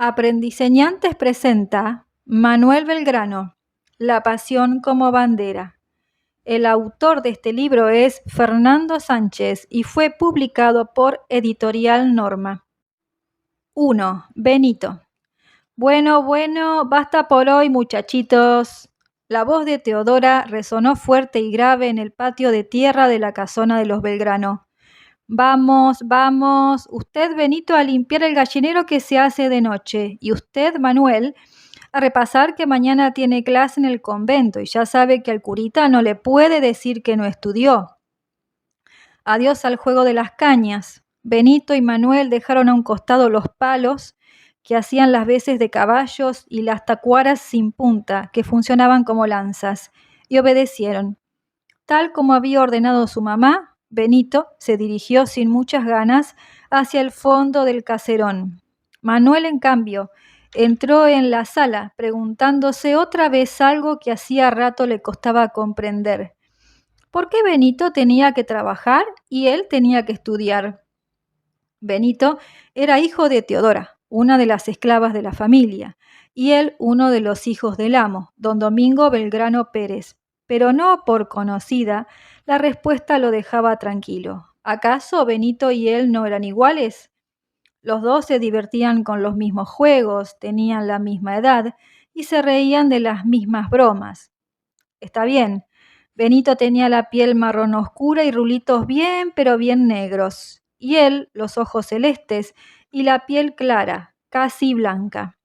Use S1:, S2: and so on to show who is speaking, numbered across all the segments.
S1: Aprendiseñantes presenta Manuel Belgrano, La pasión como bandera. El autor de este libro es Fernando Sánchez y fue publicado por Editorial Norma. 1. Benito. Bueno, basta por hoy, muchachitos. La voz de Teodora resonó fuerte y grave en el patio de tierra de la casona de los Belgrano. Vamos, usted, Benito, a limpiar el gallinero que se hace de noche, y usted, Manuel, a repasar que mañana tiene clase en el convento y ya sabe que al curita no le puede decir que no estudió. Adiós al juego de las cañas. Benito y Manuel dejaron a un costado los palos que hacían las veces de caballos y las tacuaras sin punta que funcionaban como lanzas, y obedecieron. Tal como había ordenado su mamá, Benito se dirigió sin muchas ganas hacia el fondo del caserón. Manuel, en cambio, entró en la sala preguntándose otra vez algo que hacía rato le costaba comprender. ¿Por qué Benito tenía que trabajar y él tenía que estudiar? Benito era hijo de Teodora, una de las esclavas de la familia, y él uno de los hijos del amo, don Domingo Belgrano Pérez. Pero no por conocida, la respuesta lo dejaba tranquilo. ¿Acaso Benito y él no eran iguales? Los dos se divertían con los mismos juegos, tenían la misma edad y se reían de las mismas bromas. Está bien, Benito tenía la piel marrón oscura y rulitos bien, pero bien negros, y él los ojos celestes y la piel clara, casi blanca.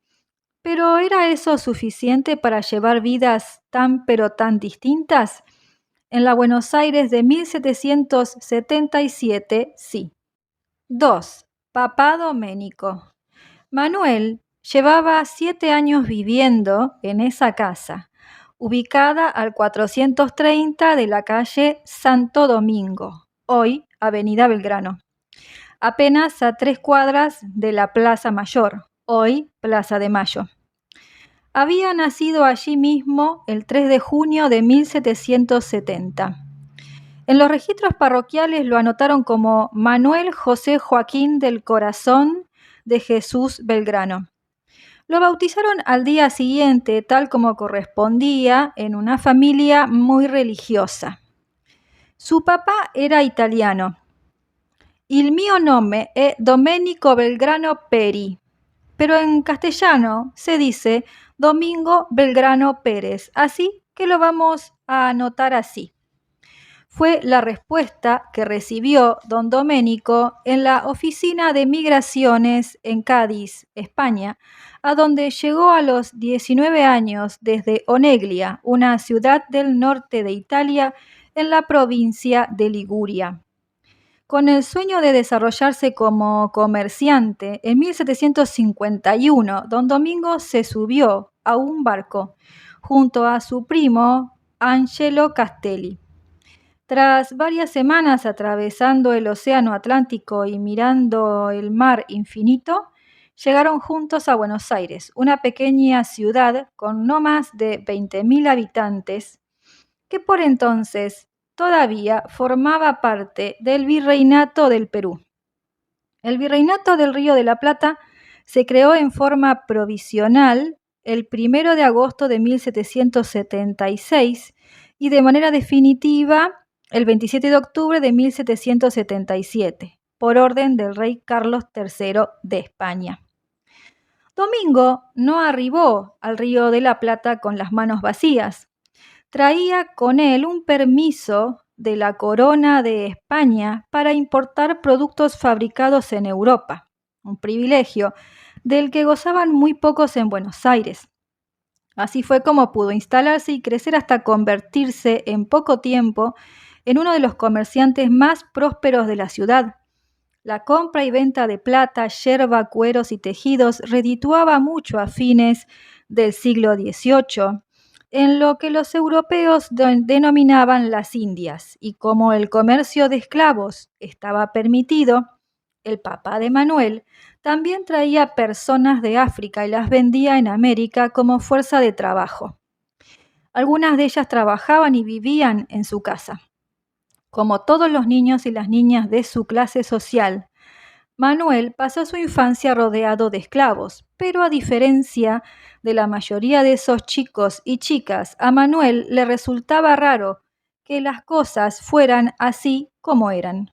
S1: Pero ¿era eso suficiente para llevar vidas tan pero tan distintas? En la Buenos Aires de 1777, sí. 2. Papá Doménico. Manuel llevaba 7 años viviendo en esa casa, ubicada al 430 de la calle Santo Domingo, hoy Avenida Belgrano, apenas a 3 cuadras de la Plaza Mayor, hoy Plaza de Mayo. Había nacido allí mismo el 3 de junio de 1770. En los registros parroquiales lo anotaron como Manuel José Joaquín del Corazón de Jesús Belgrano. Lo bautizaron al día siguiente, tal como correspondía, en una familia muy religiosa. Su papá era italiano. Il mio nome è Domenico Belgrano Peri, pero en castellano se dice Domingo Belgrano Pérez, así que lo vamos a anotar así. Fue la respuesta que recibió don Doménico en la oficina de migraciones en Cádiz, España, a donde llegó a los 19 años desde Oneglia, una ciudad del norte de Italia en la provincia de Liguria. Con el sueño de desarrollarse como comerciante, en 1751 don Domingo se subió a un barco junto a su primo Angelo Castelli. Tras varias semanas atravesando el océano Atlántico y mirando el mar infinito, llegaron juntos a Buenos Aires, una pequeña ciudad con no más de 20.000 habitantes, que por entonces todavía formaba parte del Virreinato del Perú. El Virreinato del Río de la Plata se creó en forma provisional el 1 de agosto de 1776 y de manera definitiva el 27 de octubre de 1777, por orden del rey Carlos III de España. Domingo no arribó al Río de la Plata con las manos vacías. Traía con él un permiso de la Corona de España para importar productos fabricados en Europa, un privilegio del que gozaban muy pocos en Buenos Aires. Así fue como pudo instalarse y crecer hasta convertirse en poco tiempo en uno de los comerciantes más prósperos de la ciudad. La compra y venta de plata, yerba, cueros y tejidos redituaba mucho a fines del siglo XVIII, en lo que los europeos denominaban las Indias, y como el comercio de esclavos estaba permitido, el papá de Manuel también traía personas de África y las vendía en América como fuerza de trabajo. Algunas de ellas trabajaban y vivían en su casa. Como todos los niños y las niñas de su clase social, Manuel pasó su infancia rodeado de esclavos, pero a diferencia de la mayoría de esos chicos y chicas, a Manuel le resultaba raro que las cosas fueran así como eran.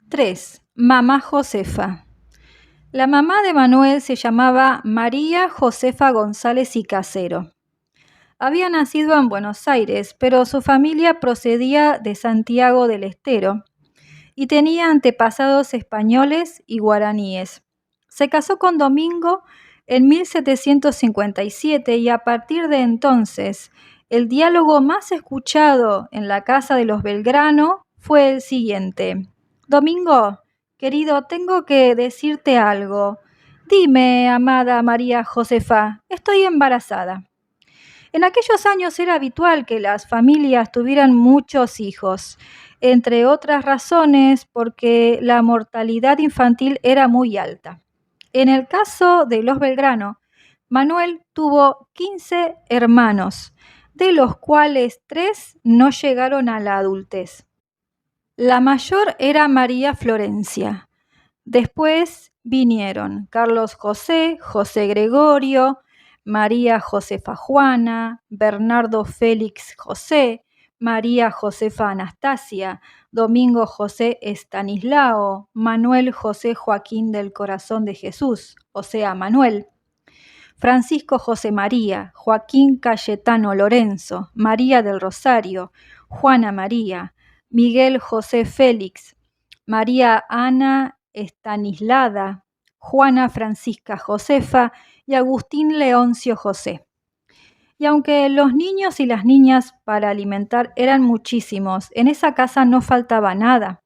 S1: 3. Mamá Josefa. La mamá de Manuel se llamaba María Josefa González y Casero. Había nacido en Buenos Aires, pero su familia procedía de Santiago del Estero y tenía antepasados españoles y guaraníes. Se casó con Domingo en 1757 y a partir de entonces el diálogo más escuchado en la casa de los Belgrano fue el siguiente. Domingo, querido, tengo que decirte algo. Dime, amada María Josefa, estoy embarazada. En aquellos años era habitual que las familias tuvieran muchos hijos, entre otras razones porque la mortalidad infantil era muy alta. En el caso de los Belgrano, Manuel tuvo 15 hermanos, de los cuales 3 no llegaron a la adultez. La mayor era María Florencia. Después vinieron Carlos José, José Gregorio, María Josefa Juana, Bernardo Félix José, María Josefa Anastasia, Domingo José Estanislao, Manuel José Joaquín del Corazón de Jesús, o sea, Manuel, Francisco José María, Joaquín Cayetano Lorenzo, María del Rosario, Juana María, Miguel José Félix, María Ana Estanislada, Juana Francisca Josefa y Agustín Leoncio José. Y aunque los niños y las niñas para alimentar eran muchísimos, en esa casa no faltaba nada,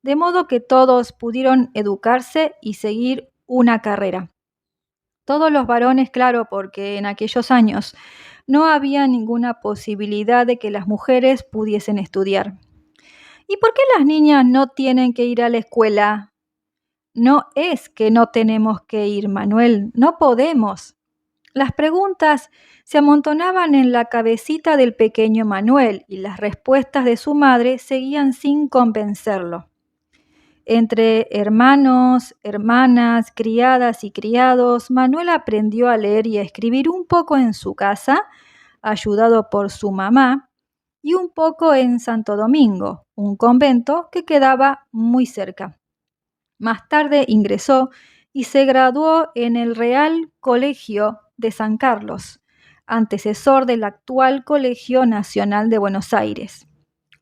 S1: de modo que todos pudieron educarse y seguir una carrera. Todos los varones, claro, porque en aquellos años no había ninguna posibilidad de que las mujeres pudiesen estudiar. ¿Y por qué las niñas no tienen que ir a la escuela? No es que no tenemos que ir, Manuel, no podemos. Las preguntas se amontonaban en la cabecita del pequeño Manuel y las respuestas de su madre seguían sin convencerlo. Entre hermanos, hermanas, criadas y criados, Manuel aprendió a leer y a escribir un poco en su casa, ayudado por su mamá, y un poco en Santo Domingo, un convento que quedaba muy cerca. Más tarde ingresó y se graduó en el Real Colegio de San Carlos, antecesor del actual Colegio Nacional de Buenos Aires,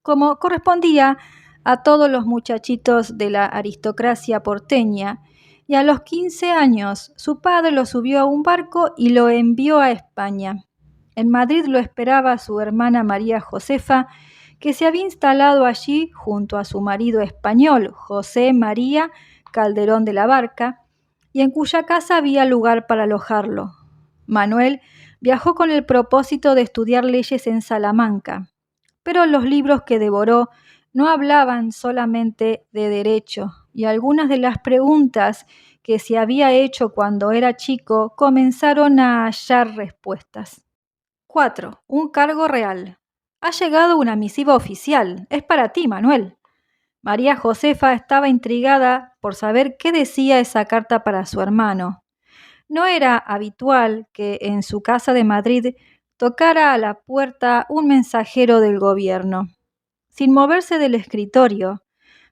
S1: como correspondía a todos los muchachitos de la aristocracia porteña, y a los 15 años su padre lo subió a un barco y lo envió a España. En Madrid lo esperaba su hermana María Josefa, que se había instalado allí junto a su marido español, José María Calderón de la Barca, y en cuya casa había lugar para alojarlo. Manuel viajó con el propósito de estudiar leyes en Salamanca, pero los libros que devoró no hablaban solamente de derecho, y algunas de las preguntas que se había hecho cuando era chico comenzaron a hallar respuestas. 4. Un cargo real. Ha llegado una misiva oficial. Es para ti, Manuel. María Josefa estaba intrigada por saber qué decía esa carta para su hermano. No era habitual que en su casa de Madrid tocara a la puerta un mensajero del gobierno. Sin moverse del escritorio,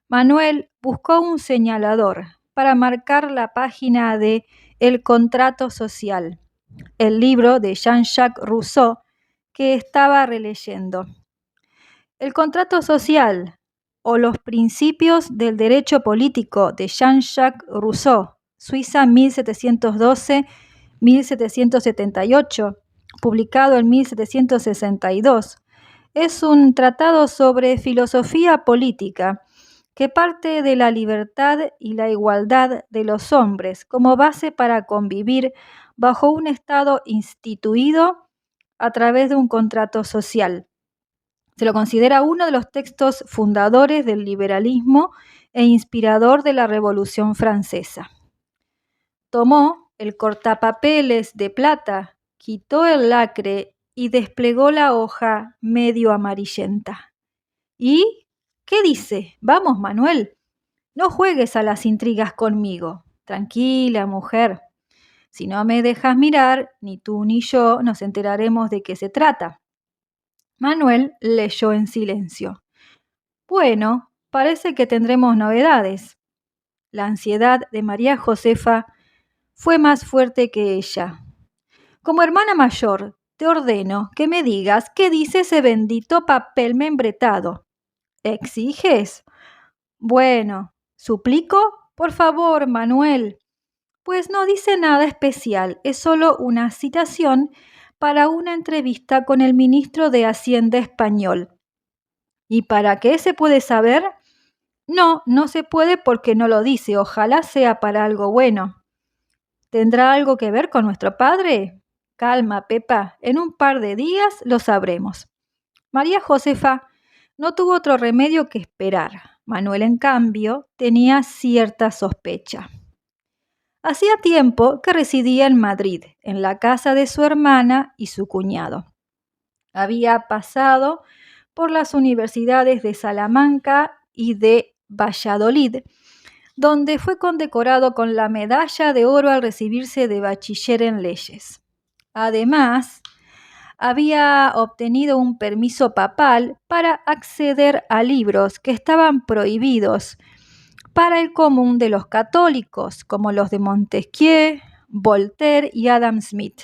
S1: Manuel buscó un señalador para marcar la página de El contrato social, el libro de Jean-Jacques Rousseau que estaba releyendo. El contrato social o los principios del derecho político de Jean-Jacques Rousseau, Suiza 1712-1778, publicado en 1762, es un tratado sobre filosofía política que parte de la libertad y la igualdad de los hombres como base para convivir bajo un Estado instituido a través de un contrato social. Se lo considera uno de los textos fundadores del liberalismo e inspirador de la Revolución Francesa. Tomó el cortapapeles de plata, quitó el lacre y desplegó la hoja medio amarillenta. ¿Y qué dice? Vamos, Manuel. No juegues a las intrigas conmigo. Tranquila, mujer. Si no me dejas mirar, ni tú ni yo nos enteraremos de qué se trata. Manuel leyó en silencio. Bueno, parece que tendremos novedades. La ansiedad de María Josefa fue más fuerte que ella. Como hermana mayor, te ordeno que me digas qué dice ese bendito papel membretado. ¿Exiges? Bueno, suplico, por favor, Manuel. Pues no dice nada especial, es solo una citación para una entrevista con el ministro de Hacienda español. ¿Y para qué se puede saber? No, no se puede porque no lo dice, ojalá sea para algo bueno. ¿Tendrá algo que ver con nuestro padre? Calma, Pepa, en un par de días lo sabremos. María Josefa no tuvo otro remedio que esperar. Manuel, en cambio, tenía cierta sospecha. Hacía tiempo que residía en Madrid, en la casa de su hermana y su cuñado. Había pasado por las universidades de Salamanca y de Valladolid, donde fue condecorado con la medalla de oro al recibirse de bachiller en leyes. Además, había obtenido un permiso papal para acceder a libros que estaban prohibidos para el común de los católicos, como los de Montesquieu, Voltaire y Adam Smith.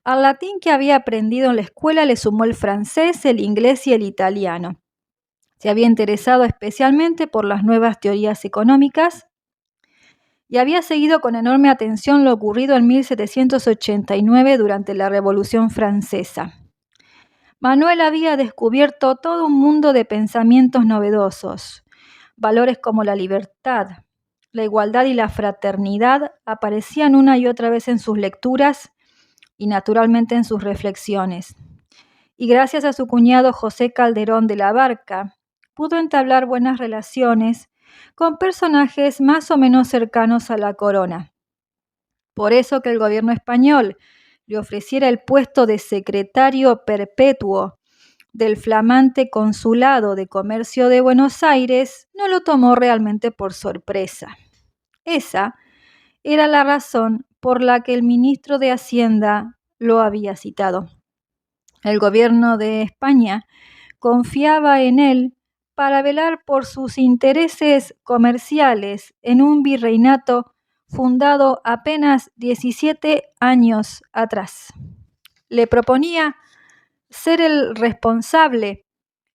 S1: Al latín que había aprendido en la escuela le sumó el francés, el inglés y el italiano. Se había interesado especialmente por las nuevas teorías económicas y había seguido con enorme atención lo ocurrido en 1789 durante la Revolución Francesa. Manuel había descubierto todo un mundo de pensamientos novedosos. Valores como la libertad, la igualdad y la fraternidad aparecían una y otra vez en sus lecturas y naturalmente en sus reflexiones. Y gracias a su cuñado José Calderón de la Barca, pudo entablar buenas relaciones con personajes más o menos cercanos a la corona. Por eso que el gobierno español le ofreciera el puesto de secretario perpetuo del flamante Consulado de Comercio de Buenos Aires, no lo tomó realmente por sorpresa. Esa era la razón por la que el ministro de Hacienda lo había citado. El gobierno de España confiaba en él para velar por sus intereses comerciales en un virreinato fundado apenas 17 años atrás. Le proponía ser el responsable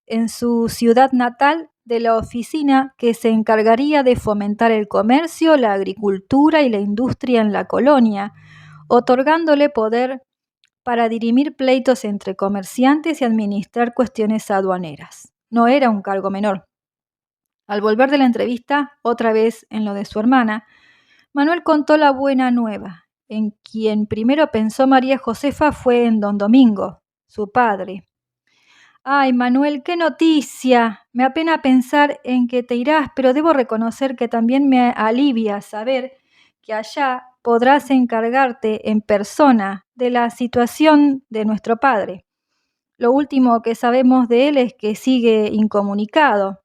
S1: en su ciudad natal de la oficina que se encargaría de fomentar el comercio, la agricultura y la industria en la colonia, otorgándole poder para dirimir pleitos entre comerciantes y administrar cuestiones aduaneras. No era un cargo menor. Al volver de la entrevista, otra vez en lo de su hermana, Manuel contó la buena nueva. En quien primero pensó María Josefa fue en don Domingo, su padre. Ay, Manuel, qué noticia. Me apena pensar en que te irás, pero debo reconocer que también me alivia saber que allá podrás encargarte en persona de la situación de nuestro padre. Lo último que sabemos de él es que sigue incomunicado.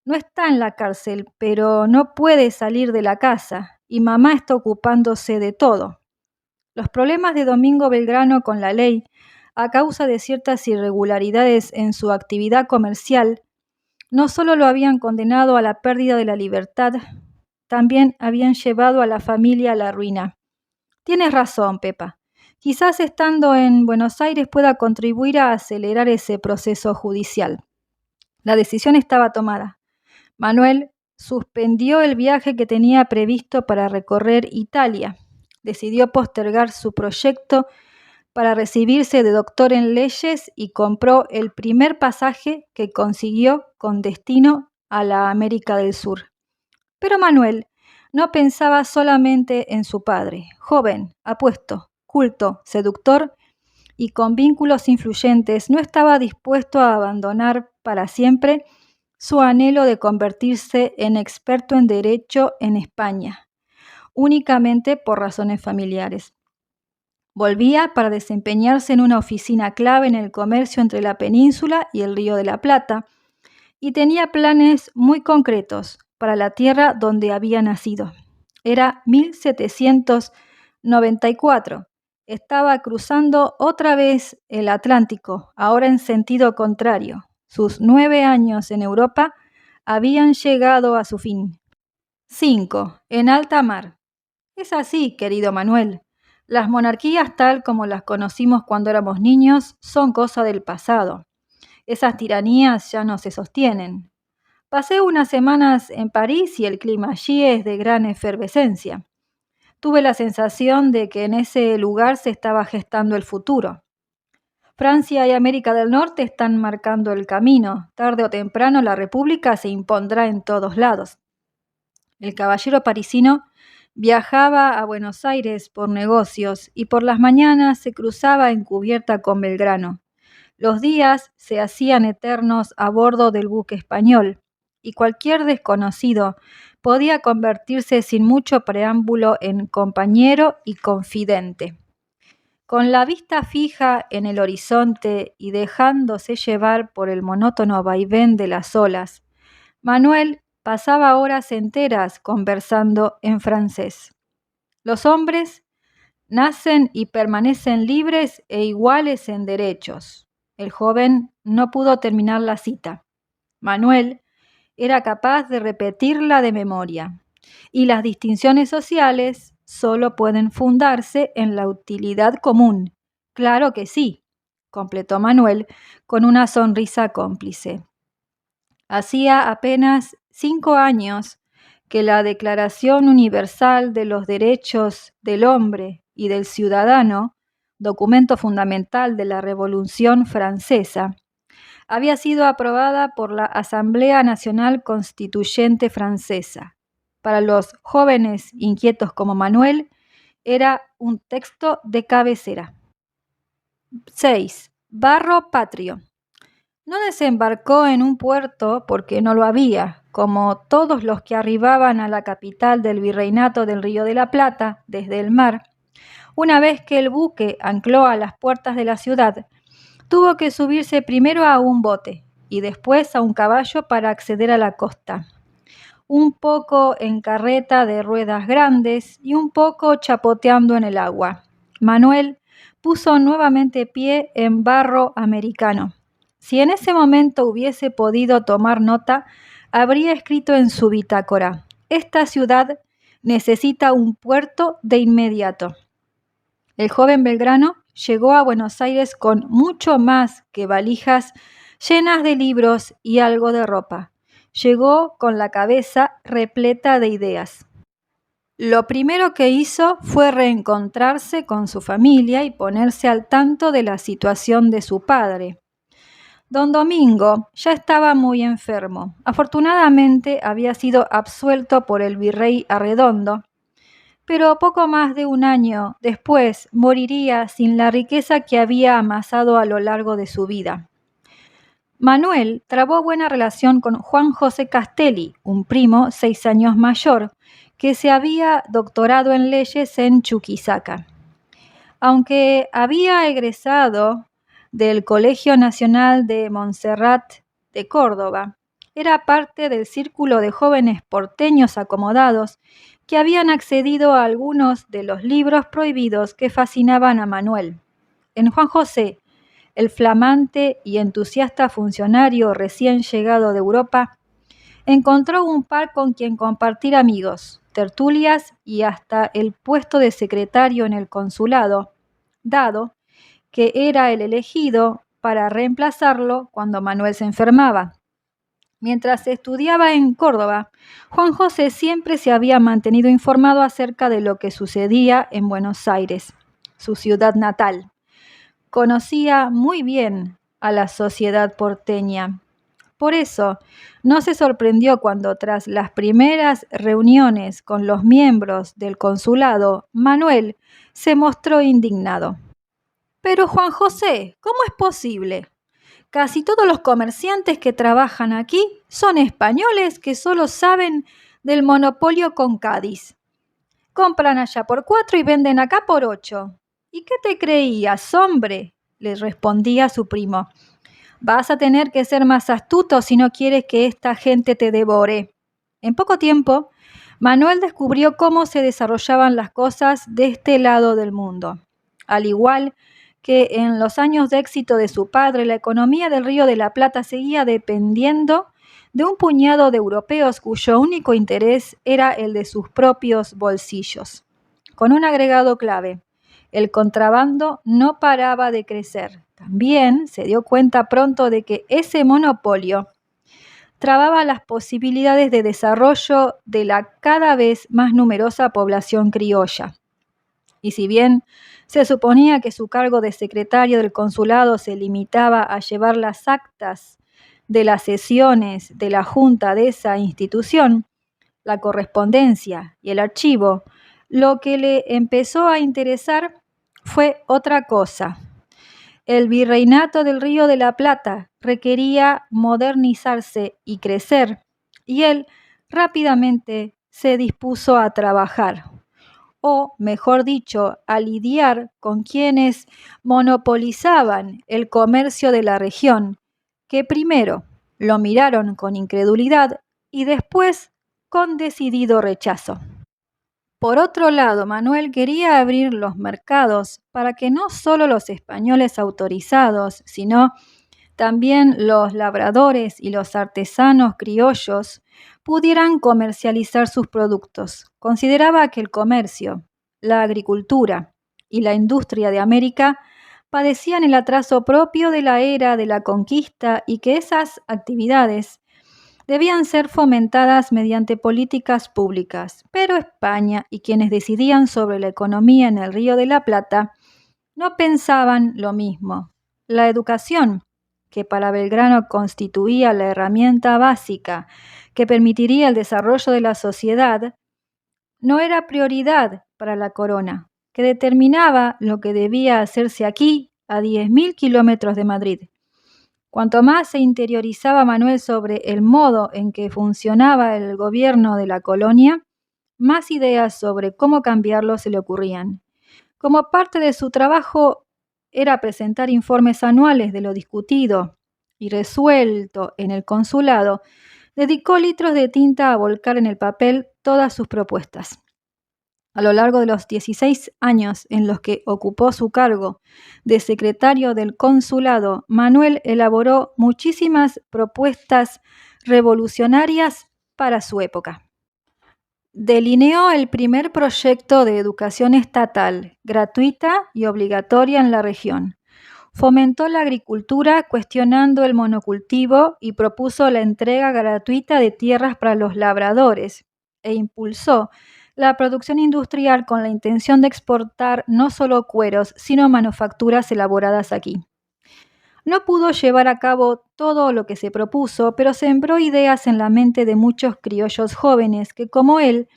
S1: No está en la cárcel, pero no puede salir de la casa y mamá está ocupándose de todo. Los problemas de Domingo Belgrano con la ley, a causa de ciertas irregularidades en su actividad comercial, no solo lo habían condenado a la pérdida de la libertad, también habían llevado a la familia a la ruina. Tienes razón, Pepa. Quizás estando en Buenos Aires pueda contribuir a acelerar ese proceso judicial. La decisión estaba tomada. Manuel suspendió el viaje que tenía previsto para recorrer Italia. Decidió postergar su proyecto para recibirse de doctor en leyes y compró el primer pasaje que consiguió con destino a la América del Sur. Pero Manuel no pensaba solamente en su padre, joven, apuesto, culto, seductor y con vínculos influyentes, no estaba dispuesto a abandonar para siempre su anhelo de convertirse en experto en derecho en España, únicamente por razones familiares. Volvía para desempeñarse en una oficina clave en el comercio entre la península y el Río de la Plata, y tenía planes muy concretos para la tierra donde había nacido. Era 1794. Estaba cruzando otra vez el Atlántico, ahora en sentido contrario. Sus 9 años en Europa habían llegado a su fin. 5. En alta mar. Es así, querido Manuel. Las monarquías tal como las conocimos cuando éramos niños son cosa del pasado. Esas tiranías ya no se sostienen. Pasé unas semanas en París y el clima allí es de gran efervescencia. Tuve la sensación de que en ese lugar se estaba gestando el futuro. Francia y América del Norte están marcando el camino. Tarde o temprano la República se impondrá en todos lados. El caballero parisino viajaba a Buenos Aires por negocios y por las mañanas se cruzaba en cubierta con Belgrano. Los días se hacían eternos a bordo del buque español y cualquier desconocido podía convertirse sin mucho preámbulo en compañero y confidente. Con la vista fija en el horizonte y dejándose llevar por el monótono vaivén de las olas, Manuel pasaba horas enteras conversando en francés. Los hombres nacen y permanecen libres e iguales en derechos. El joven no pudo terminar la cita. Manuel era capaz de repetirla de memoria. Y las distinciones sociales solo pueden fundarse en la utilidad común. Claro que sí, completó Manuel con una sonrisa cómplice. Hacía apenas 5 años que la Declaración Universal de los Derechos del Hombre y del Ciudadano, documento fundamental de la Revolución Francesa, había sido aprobada por la Asamblea Nacional Constituyente Francesa. Para los jóvenes inquietos como Manuel, era un texto de cabecera. 6. Barro patrio. No desembarcó en un puerto porque no lo había, como todos los que arribaban a la capital del virreinato del Río de la Plata desde el mar. Una vez que el buque ancló a las puertas de la ciudad, tuvo que subirse primero a un bote y después a un caballo para acceder a la costa. Un poco en carreta de ruedas grandes y un poco chapoteando en el agua. Manuel puso nuevamente pie en barro americano. Si en ese momento hubiese podido tomar nota, habría escrito en su bitácora: esta ciudad necesita un puerto de inmediato. El joven Belgrano llegó a Buenos Aires con mucho más que valijas llenas de libros y algo de ropa. Llegó con la cabeza repleta de ideas. Lo primero que hizo fue reencontrarse con su familia y ponerse al tanto de la situación de su padre. Don Domingo ya estaba muy enfermo. Afortunadamente había sido absuelto por el virrey Arredondo, pero poco más de un año después moriría sin la riqueza que había amasado a lo largo de su vida. Manuel trabó buena relación con Juan José Castelli, un primo 6 años mayor, que se había doctorado en leyes en Chuquisaca. Aunque había egresado del Colegio Nacional de Montserrat de Córdoba, era parte del círculo de jóvenes porteños acomodados que habían accedido a algunos de los libros prohibidos que fascinaban a Manuel. En Juan José, el flamante y entusiasta funcionario recién llegado de Europa, encontró un par con quien compartir amigos, tertulias y hasta el puesto de secretario en el consulado, dado que era el elegido para reemplazarlo cuando Manuel se enfermaba. Mientras estudiaba en Córdoba, Juan José siempre se había mantenido informado acerca de lo que sucedía en Buenos Aires, su ciudad natal. Conocía muy bien a la sociedad porteña. Por eso, no se sorprendió cuando tras las primeras reuniones con los miembros del consulado, Manuel se mostró indignado. Pero Juan José, ¿cómo es posible? Casi todos los comerciantes que trabajan aquí son españoles que solo saben del monopolio con Cádiz. Compran allá por 4 y venden acá por 8. ¿Y qué te creías, hombre?, le respondía su primo. Vas a tener que ser más astuto si no quieres que esta gente te devore. En poco tiempo, Manuel descubrió cómo se desarrollaban las cosas de este lado del mundo. Al igual que en los años de éxito de su padre, la economía del Río de la Plata seguía dependiendo de un puñado de europeos cuyo único interés era el de sus propios bolsillos. Con un agregado clave: el contrabando no paraba de crecer. También se dio cuenta pronto de que ese monopolio trababa las posibilidades de desarrollo de la cada vez más numerosa población criolla. Y si bien se suponía que su cargo de secretario del consulado se limitaba a llevar las actas de las sesiones de la junta de esa institución, la correspondencia y el archivo, lo que le empezó a interesar fue otra cosa. El virreinato del Río de la Plata requería modernizarse y crecer, y él rápidamente se dispuso a trabajar, o mejor dicho, a lidiar con quienes monopolizaban el comercio de la región, que primero lo miraron con incredulidad y después con decidido rechazo. Por otro lado, Manuel quería abrir los mercados para que no solo los españoles autorizados, sino también los labradores y los artesanos criollos pudieran comercializar sus productos. Consideraba que el comercio, la agricultura y la industria de América padecían el atraso propio de la era de la conquista y que esas actividades debían ser fomentadas mediante políticas públicas, pero España y quienes decidían sobre la economía en el Río de la Plata no pensaban lo mismo. La educación, que para Belgrano constituía la herramienta básica que permitiría el desarrollo de la sociedad, no era prioridad para la corona, que determinaba lo que debía hacerse aquí, a 10.000 kilómetros de Madrid. Cuanto más se interiorizaba Manuel sobre el modo en que funcionaba el gobierno de la colonia, más ideas sobre cómo cambiarlo se le ocurrían. Como parte de su trabajo era presentar informes anuales de lo discutido y resuelto en el consulado, dedicó litros de tinta a volcar en el papel todas sus propuestas. A lo largo de los 16 años en los que ocupó su cargo de secretario del consulado, Manuel elaboró muchísimas propuestas revolucionarias para su época. Delineó el primer proyecto de educación estatal, gratuita y obligatoria en la región. Fomentó la agricultura cuestionando el monocultivo y propuso la entrega gratuita de tierras para los labradores, e impulsó la producción industrial con la intención de exportar no solo cueros, sino manufacturas elaboradas aquí. No pudo llevar a cabo todo lo que se propuso, pero sembró ideas en la mente de muchos criollos jóvenes que, como él,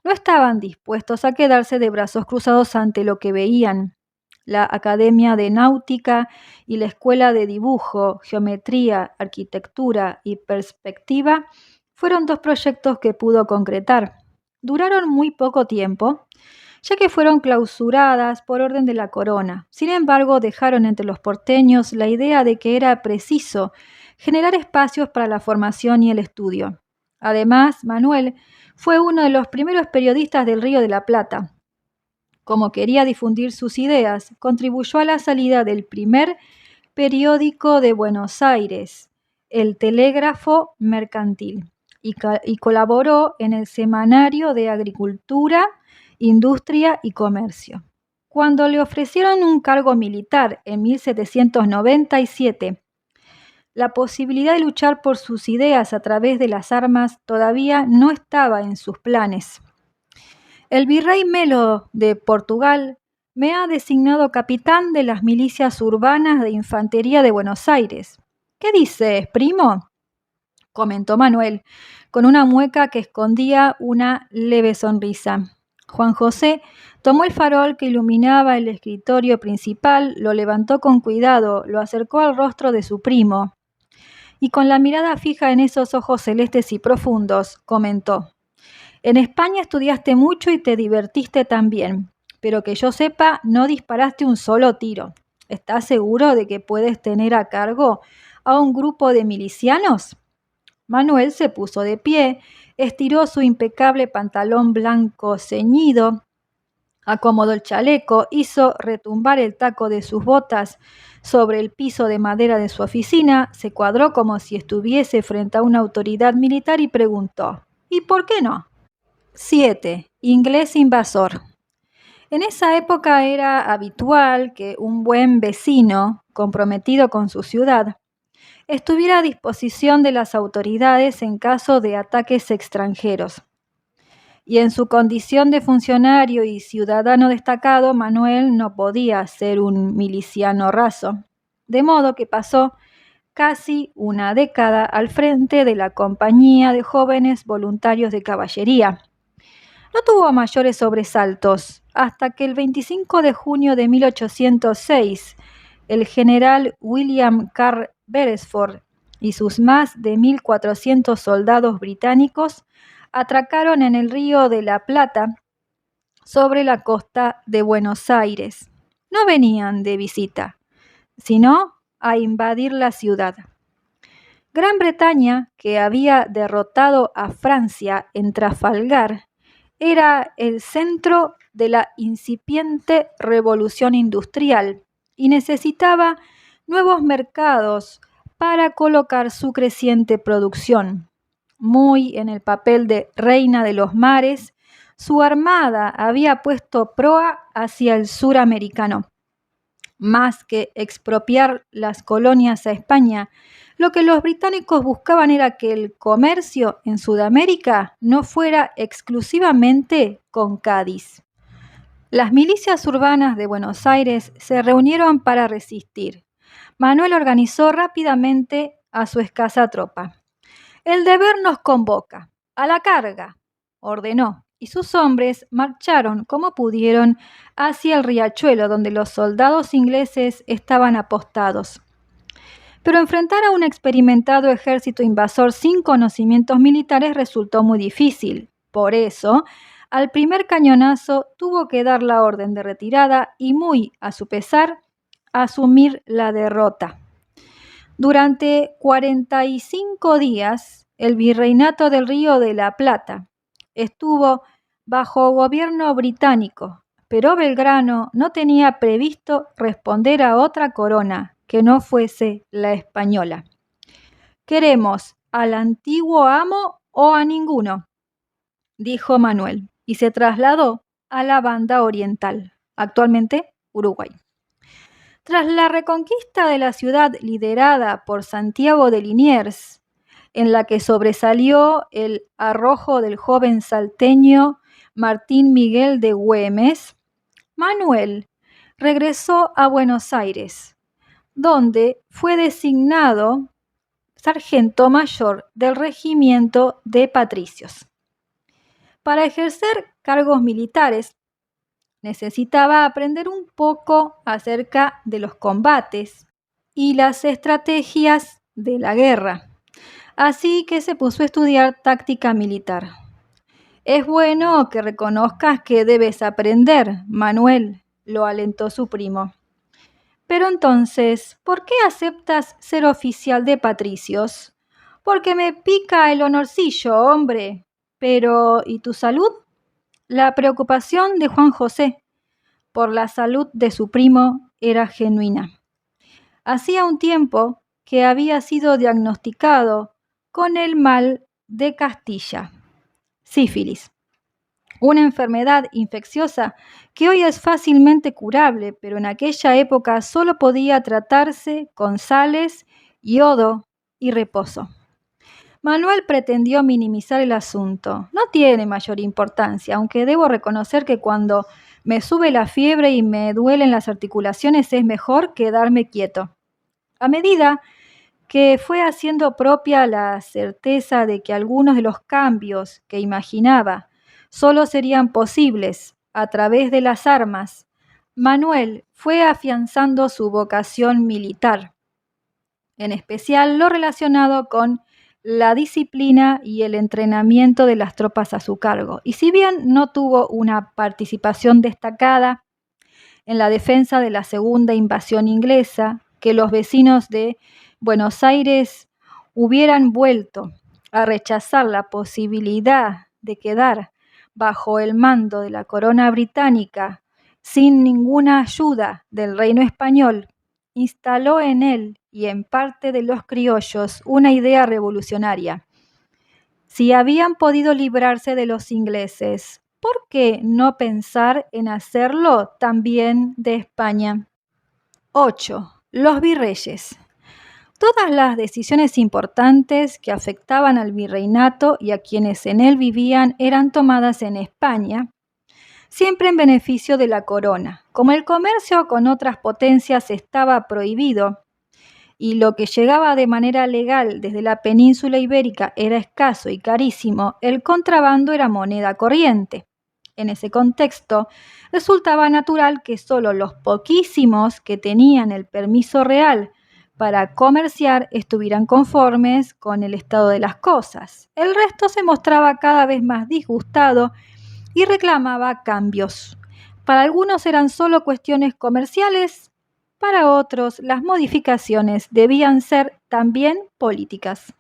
S1: no estaban dispuestos a quedarse de brazos cruzados ante lo que veían. La Academia de Náutica y la Escuela de Dibujo, Geometría, Arquitectura y Perspectiva fueron dos proyectos que pudo concretar. Duraron muy poco tiempo, ya que fueron clausuradas por orden de la corona. Sin embargo, dejaron entre los porteños la idea de que era preciso generar espacios para la formación y el estudio. Además, Manuel fue uno de los primeros periodistas del Río de la Plata. Como quería difundir sus ideas, contribuyó a la salida del primer periódico de Buenos Aires, el Telégrafo Mercantil, y colaboró en el Semanario de Agricultura, Industria y Comercio. Cuando le ofrecieron un cargo militar en 1797, la posibilidad de luchar por sus ideas a través de las armas todavía no estaba en sus planes. El virrey Melo de Portugal me ha designado capitán de las milicias urbanas de infantería de Buenos Aires. ¿Qué dices, primo?, comentó Manuel, con una mueca que escondía una leve sonrisa. Juan José tomó el farol que iluminaba el escritorio principal, lo levantó con cuidado, lo acercó al rostro de su primo y con la mirada fija en esos ojos celestes y profundos, comentó: en España estudiaste mucho y te divertiste también, pero que yo sepa, no disparaste un solo tiro. ¿Estás seguro de que puedes tener a cargo a un grupo de milicianos? Manuel se puso de pie estiró su impecable pantalón blanco ceñido, acomodó el chaleco, hizo retumbar el taco de sus botas sobre el piso de madera de su oficina, se cuadró como si estuviese frente a una autoridad militar y preguntó: ¿y por qué no? 7. Inglés invasor. En esa época era habitual que un buen vecino, comprometido con su ciudad, estuviera a disposición de las autoridades en caso de ataques extranjeros. Y en su condición de funcionario y ciudadano destacado, Manuel no podía ser un miliciano raso, de modo que pasó casi una década al frente de la compañía de jóvenes voluntarios de caballería. No tuvo mayores sobresaltos hasta que el 25 de junio de 1806 el general William Carr Beresford y sus más de 1.400 soldados británicos atracaron en el Río de la Plata sobre la costa de Buenos Aires. No venían de visita, sino a invadir la ciudad. Gran Bretaña, que había derrotado a Francia en Trafalgar, era el centro de la incipiente revolución industrial y necesitaba nuevos mercados para colocar su creciente producción. Muy en el papel de reina de los mares, su armada había puesto proa hacia el sur americano. Más que expropiar las colonias a España, lo que los británicos buscaban era que el comercio en Sudamérica no fuera exclusivamente con Cádiz. Las milicias urbanas de Buenos Aires se reunieron para resistir. Manuel organizó rápidamente a su escasa tropa. El deber nos convoca. ¡A la carga!, ordenó, y sus hombres marcharon como pudieron hacia el riachuelo donde los soldados ingleses estaban apostados. Pero enfrentar a un experimentado ejército invasor sin conocimientos militares resultó muy difícil. Por eso, al primer cañonazo tuvo que dar la orden de retirada y, muy a su pesar, asumir la derrota. Durante 45 días, el virreinato del Río de la Plata estuvo bajo gobierno británico, pero Belgrano no tenía previsto responder a otra corona que no fuese la española. «Queremos al antiguo amo o a ninguno», dijo Manuel, y se trasladó a la Banda Oriental, actualmente Uruguay. Tras la reconquista de la ciudad liderada por Santiago de Liniers, en la que sobresalió el arrojo del joven salteño Martín Miguel de Güemes, Manuel regresó a Buenos Aires, donde fue designado sargento mayor del regimiento de patricios. Para ejercer cargos militares, necesitaba aprender un poco acerca de los combates y las estrategias de la guerra, así que se puso a estudiar táctica militar. «Es bueno que reconozcas que debes aprender, Manuel», lo alentó su primo. «Pero entonces, ¿por qué aceptas ser oficial de patricios?» «Porque me pica el honorcillo, hombre». «Pero, ¿y tu salud?» La preocupación de Juan José por la salud de su primo era genuina. Hacía un tiempo que había sido diagnosticado con el mal de Castilla, sífilis, una enfermedad infecciosa que hoy es fácilmente curable, pero en aquella época solo podía tratarse con sales, yodo y reposo. Manuel pretendió minimizar el asunto. «No tiene mayor importancia, aunque debo reconocer que cuando me sube la fiebre y me duelen las articulaciones es mejor quedarme quieto». A medida que fue haciendo propia la certeza de que algunos de los cambios que imaginaba solo serían posibles a través de las armas, Manuel fue afianzando su vocación militar, en especial lo relacionado con la disciplina y el entrenamiento de las tropas a su cargo. Y si bien no tuvo una participación destacada en la defensa de la segunda invasión inglesa, que los vecinos de Buenos Aires hubieran vuelto a rechazar la posibilidad de quedar bajo el mando de la corona británica sin ninguna ayuda del reino español, instaló en él y en parte de los criollos una idea revolucionaria. Si habían podido librarse de los ingleses, ¿por qué no pensar en hacerlo también de España? 8. Los virreyes. Todas las decisiones importantes que afectaban al virreinato y a quienes en él vivían eran tomadas en España, siempre en beneficio de la corona. Como el comercio con otras potencias estaba prohibido y lo que llegaba de manera legal desde la península ibérica era escaso y carísimo, el contrabando era moneda corriente. En ese contexto, resultaba natural que solo los poquísimos que tenían el permiso real para comerciar estuvieran conformes con el estado de las cosas. El resto se mostraba cada vez más disgustado y reclamaba cambios. Para algunos eran solo cuestiones comerciales, para otros las modificaciones debían ser también políticas.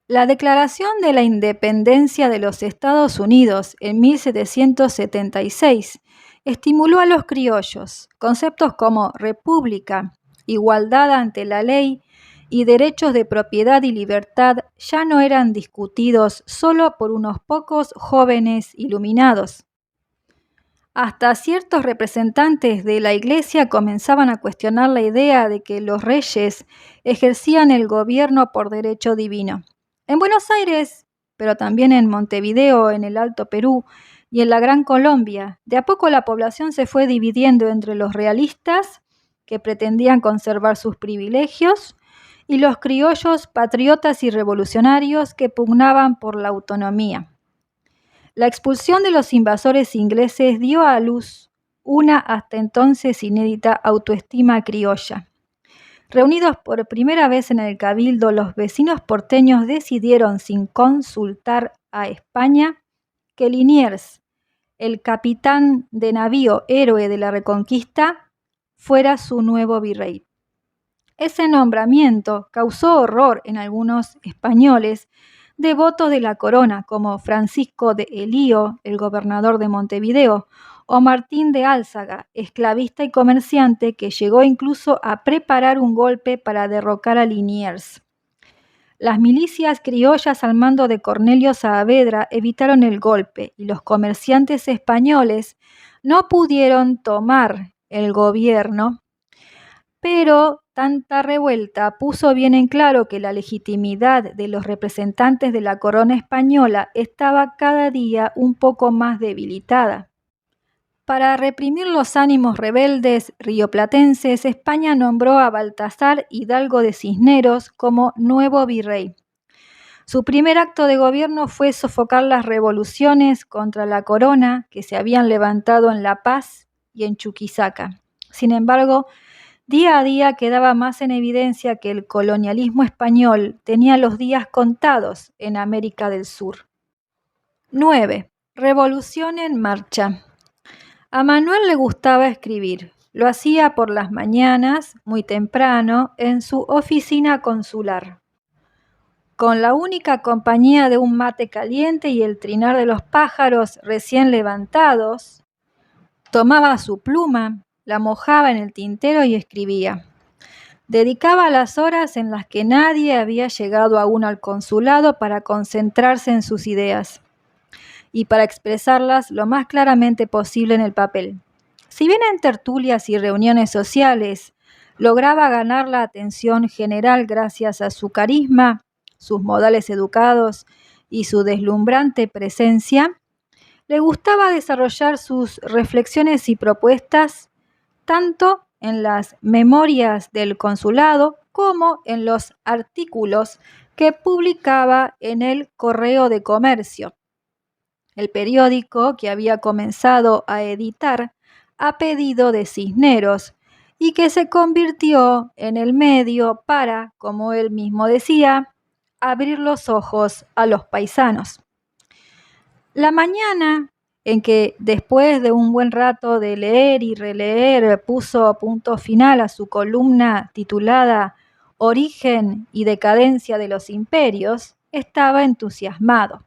S1: La Declaración de la Independencia de los Estados Unidos en 1776 estimuló a los criollos. Conceptos como república, igualdad ante la ley y derechos de propiedad y libertad ya no eran discutidos solo por unos pocos jóvenes iluminados. Hasta ciertos representantes de la Iglesia comenzaban a cuestionar la idea de que los reyes ejercían el gobierno por derecho divino. En Buenos Aires, pero también en Montevideo, en el Alto Perú y en la Gran Colombia, de a poco la población se fue dividiendo entre los realistas, que pretendían conservar sus privilegios, y los criollos patriotas y revolucionarios que pugnaban por la autonomía. La expulsión de los invasores ingleses dio a luz una hasta entonces inédita autoestima criolla. Reunidos por primera vez en el Cabildo, los vecinos porteños decidieron, sin consultar a España, que Liniers, el capitán de navío héroe de la Reconquista, fuera su nuevo virrey. Ese nombramiento causó horror en algunos españoles devotos de la corona, como Francisco de Elío, el gobernador de Montevideo, o Martín de Álzaga, esclavista y comerciante, que llegó incluso a preparar un golpe para derrocar a Liniers. Las milicias criollas al mando de Cornelio Saavedra evitaron el golpe y los comerciantes españoles no pudieron tomar el gobierno, pero tanta revuelta puso bien en claro que la legitimidad de los representantes de la corona española estaba cada día un poco más debilitada. Para reprimir los ánimos rebeldes rioplatenses, España nombró a Baltasar Hidalgo de Cisneros como nuevo virrey. Su primer acto de gobierno fue sofocar las revoluciones contra la corona que se habían levantado en La Paz y en Chuquisaca. Sin embargo, día a día quedaba más en evidencia que el colonialismo español tenía los días contados en América del Sur. 9. Revolución en marcha. A Manuel le gustaba escribir. Lo hacía por las mañanas, muy temprano, en su oficina consular. Con la única compañía de un mate caliente y el trinar de los pájaros recién levantados, tomaba su pluma, la mojaba en el tintero y escribía. Dedicaba las horas en las que nadie había llegado aún al consulado para concentrarse en sus ideas y para expresarlas lo más claramente posible en el papel. Si bien en tertulias y reuniones sociales lograba ganar la atención general gracias a su carisma, sus modales educados y su deslumbrante presencia, le gustaba desarrollar sus reflexiones y propuestas tanto en las memorias del consulado como en los artículos que publicaba en el Correo de Comercio, el periódico que había comenzado a editar a pedido de Cisneros y que se convirtió en el medio para, como él mismo decía, abrir los ojos a los paisanos. La mañana en que, después de un buen rato de leer y releer, puso punto final a su columna titulada Origen y decadencia de los imperios, estaba entusiasmado.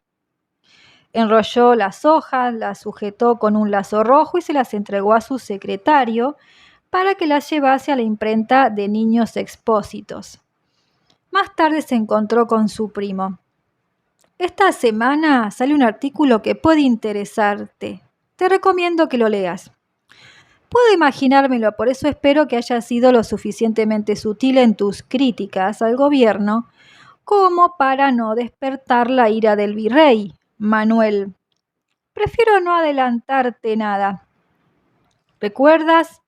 S1: Enrolló las hojas, las sujetó con un lazo rojo y se las entregó a su secretario para que las llevase a la imprenta de Niños Expósitos. Más tarde se encontró con su primo. Esta semana sale un artículo que puede interesarte. Te recomiendo que lo leas. Puedo imaginármelo, por eso espero que hayas sido lo suficientemente sutil en tus críticas al gobierno como para no despertar la ira del virrey, Manuel. Prefiero no adelantarte nada. ¿Recuerdas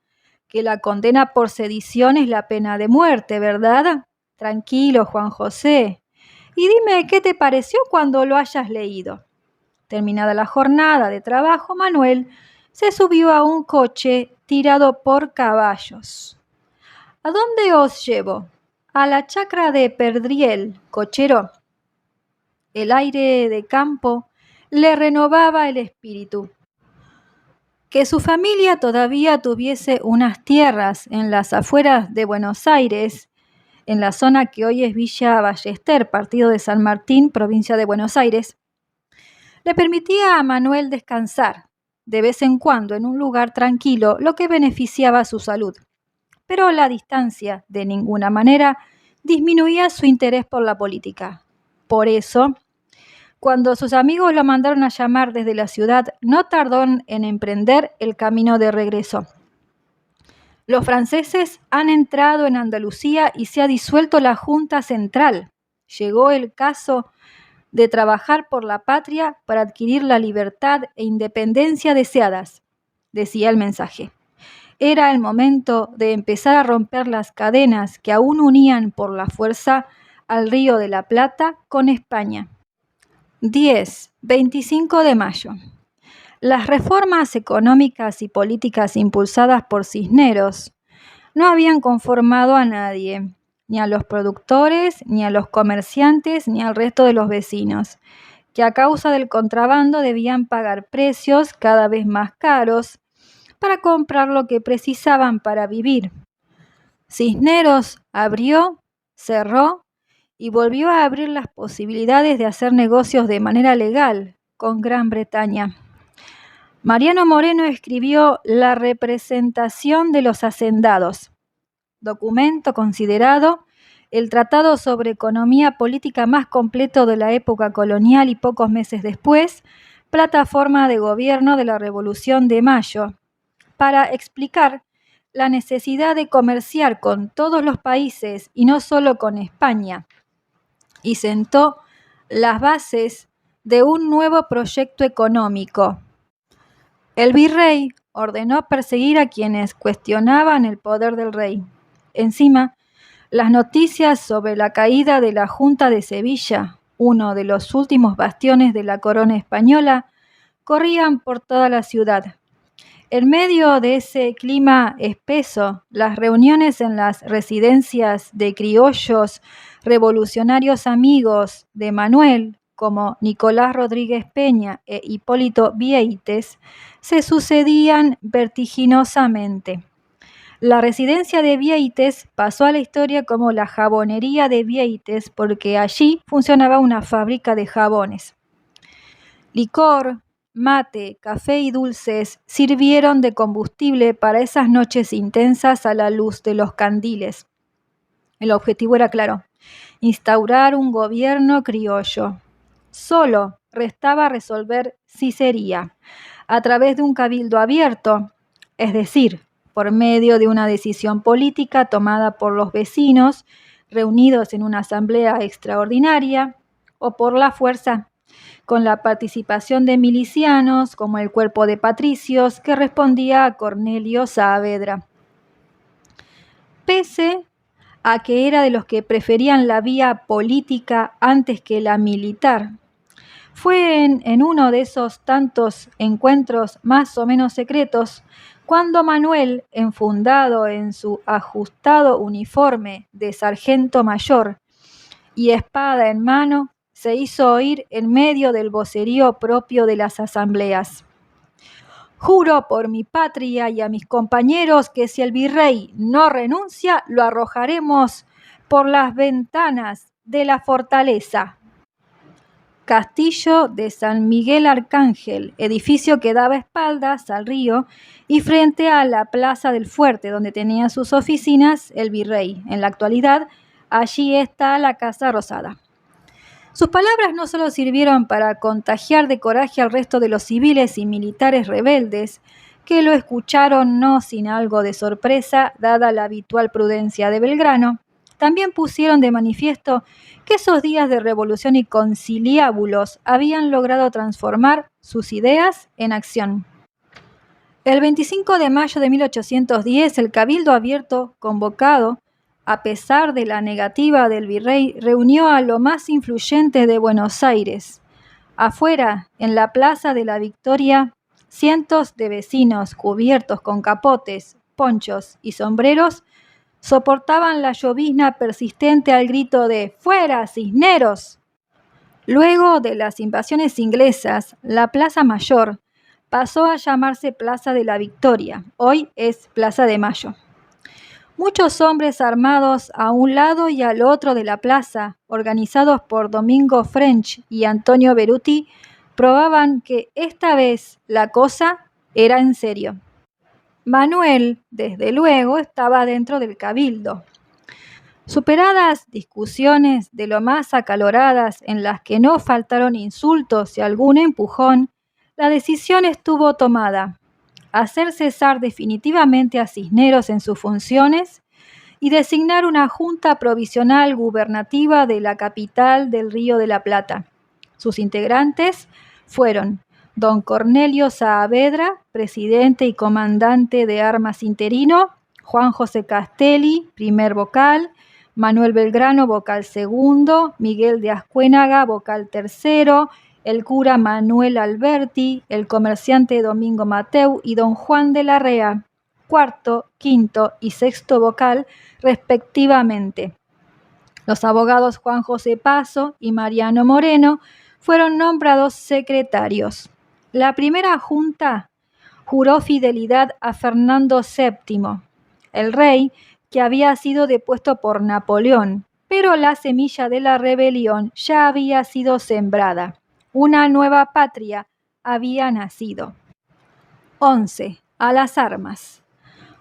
S1: que la condena por sedición es la pena de muerte, verdad? Tranquilo, Juan José. Y dime qué te pareció cuando lo hayas leído. Terminada la jornada de trabajo, Manuel se subió a un coche tirado por caballos. ¿A dónde os llevo? A la chacra de Perdriel, cochero. El aire de campo le renovaba el espíritu. Que su familia todavía tuviese unas tierras en las afueras de Buenos Aires, en la zona que hoy es Villa Ballester, partido de San Martín, provincia de Buenos Aires, le permitía a Manuel descansar de vez en cuando en un lugar tranquilo, lo que beneficiaba su salud. Pero la distancia de ninguna manera disminuía su interés por la política. Por eso, cuando sus amigos lo mandaron a llamar desde la ciudad, no tardó en emprender el camino de regreso. Los franceses han entrado en Andalucía y se ha disuelto la Junta Central. Llegó el caso de trabajar por la patria para adquirir la libertad e independencia deseadas, decía el mensaje. Era el momento de empezar a romper las cadenas que aún unían por la fuerza al Río de la Plata con España. 25 de mayo. Las reformas económicas y políticas impulsadas por Cisneros no habían conformado a nadie, ni a los productores, ni a los comerciantes, ni al resto de los vecinos, que a causa del contrabando debían pagar precios cada vez más caros para comprar lo que precisaban para vivir. Cisneros abrió, cerró y volvió a abrir las posibilidades de hacer negocios de manera legal con Gran Bretaña. Mariano Moreno escribió La representación de los hacendados, documento considerado el tratado sobre economía política más completo de la época colonial y pocos meses después, plataforma de gobierno de la Revolución de Mayo, para explicar la necesidad de comerciar con todos los países y no solo con España, y sentó las bases de un nuevo proyecto económico. El virrey ordenó perseguir a quienes cuestionaban el poder del rey. Encima, las noticias sobre la caída de la Junta de Sevilla, uno de los últimos bastiones de la corona española, corrían por toda la ciudad. En medio de ese clima espeso, las reuniones en las residencias de criollos revolucionarios amigos de Manuel, como Nicolás Rodríguez Peña e Hipólito Vieites, se sucedían vertiginosamente. La residencia de Vieites pasó a la historia como la jabonería de Vieites porque allí funcionaba una fábrica de jabones. Licor, mate, café y dulces sirvieron de combustible para esas noches intensas a la luz de los candiles. El objetivo era claro: instaurar un gobierno criollo. Solo restaba resolver si sería a través de un cabildo abierto, es decir, por medio de una decisión política tomada por los vecinos reunidos en una asamblea extraordinaria, o por la fuerza, con la participación de milicianos como el cuerpo de patricios que respondía a Cornelio Saavedra. Pese a que era de los que preferían la vía política antes que la militar, fue en uno de esos tantos encuentros más o menos secretos cuando Manuel, enfundado en su ajustado uniforme de sargento mayor y espada en mano, se hizo oír en medio del vocerío propio de las asambleas. Juro por mi patria y a mis compañeros que si el virrey no renuncia, lo arrojaremos por las ventanas de la fortaleza. Castillo de San Miguel Arcángel, edificio que daba espaldas al río y frente a la Plaza del Fuerte, donde tenía sus oficinas el virrey. En la actualidad, allí está la Casa Rosada. Sus palabras no solo sirvieron para contagiar de coraje al resto de los civiles y militares rebeldes, que lo escucharon no sin algo de sorpresa, dada la habitual prudencia de Belgrano, también pusieron de manifiesto que esos días de revolución y conciliábulos habían logrado transformar sus ideas en acción. El 25 de mayo de 1810, el Cabildo Abierto, convocado, a pesar de la negativa del virrey, reunió a lo más influyente de Buenos Aires. Afuera, en la Plaza de la Victoria, cientos de vecinos cubiertos con capotes, ponchos y sombreros soportaban la llovizna persistente al grito de ¡Fuera, Cisneros! Luego de las invasiones inglesas, la Plaza Mayor pasó a llamarse Plaza de la Victoria, hoy es Plaza de Mayo. Muchos hombres armados a un lado y al otro de la plaza, organizados por Domingo French y Antonio Beruti, probaban que esta vez la cosa era en serio. Manuel, desde luego, estaba dentro del cabildo. Superadas discusiones de lo más acaloradas en las que no faltaron insultos y algún empujón, la decisión estuvo tomada: hacer cesar definitivamente a Cisneros en sus funciones y designar una junta provisional gubernativa de la capital del Río de la Plata. Sus integrantes fueron don Cornelio Saavedra, presidente y comandante de armas interino, Juan José Castelli, primer vocal, Manuel Belgrano, vocal segundo, Miguel de Ascuénaga, vocal tercero, el cura Manuel Alberti, el comerciante Domingo Mateu y don Juan de la Rea, cuarto, quinto y sexto vocal, respectivamente. Los abogados Juan José Paso y Mariano Moreno fueron nombrados secretarios. La primera junta juró fidelidad a Fernando VII, el rey que había sido depuesto por Napoleón, pero la semilla de la rebelión ya había sido sembrada. Una nueva patria había nacido. 11. A las armas.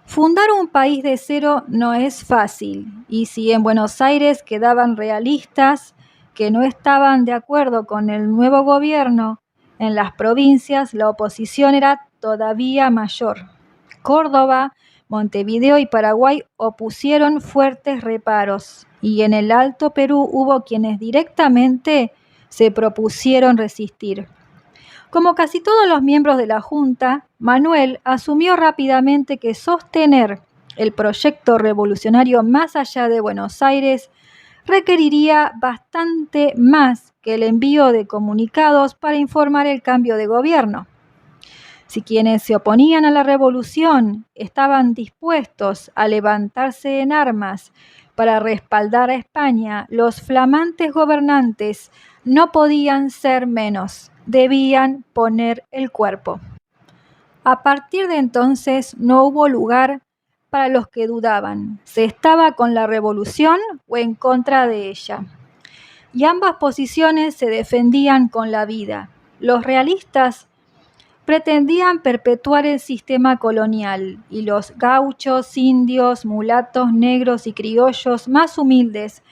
S1: Fundar un país de cero no es fácil, y si en Buenos Aires quedaban realistas que no estaban de acuerdo con el nuevo gobierno, en las provincias la oposición era todavía mayor. Córdoba, Montevideo y Paraguay opusieron fuertes reparos, y en el Alto Perú hubo quienes directamente se propusieron resistir. Como casi todos los miembros de la Junta, Manuel asumió rápidamente que sostener el proyecto revolucionario más allá de Buenos Aires requeriría bastante más que el envío de comunicados para informar el cambio de gobierno. Si quienes se oponían a la revolución estaban dispuestos a levantarse en armas para respaldar a España, los flamantes gobernantes no podían ser menos, debían poner el cuerpo. A partir de entonces no hubo lugar para los que dudaban, ¿se estaba con la revolución o en contra de ella? Y ambas posiciones se defendían con la vida. Los realistas pretendían perpetuar el sistema colonial y los gauchos, indios, mulatos, negros y criollos más humildes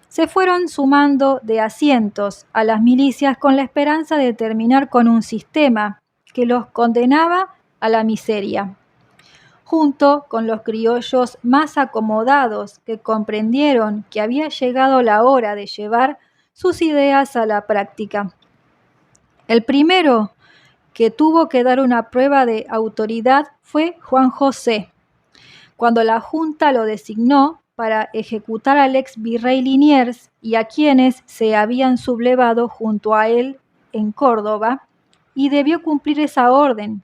S1: se fueron sumando de asientos a las milicias con la esperanza de terminar con un sistema que los condenaba a la miseria, junto con los criollos más acomodados que comprendieron que había llegado la hora de llevar sus ideas a la práctica. El primero que tuvo que dar una prueba de autoridad fue Juan José, cuando la Junta lo designó para ejecutar al ex virrey Liniers y a quienes se habían sublevado junto a él en Córdoba, y debió cumplir esa orden.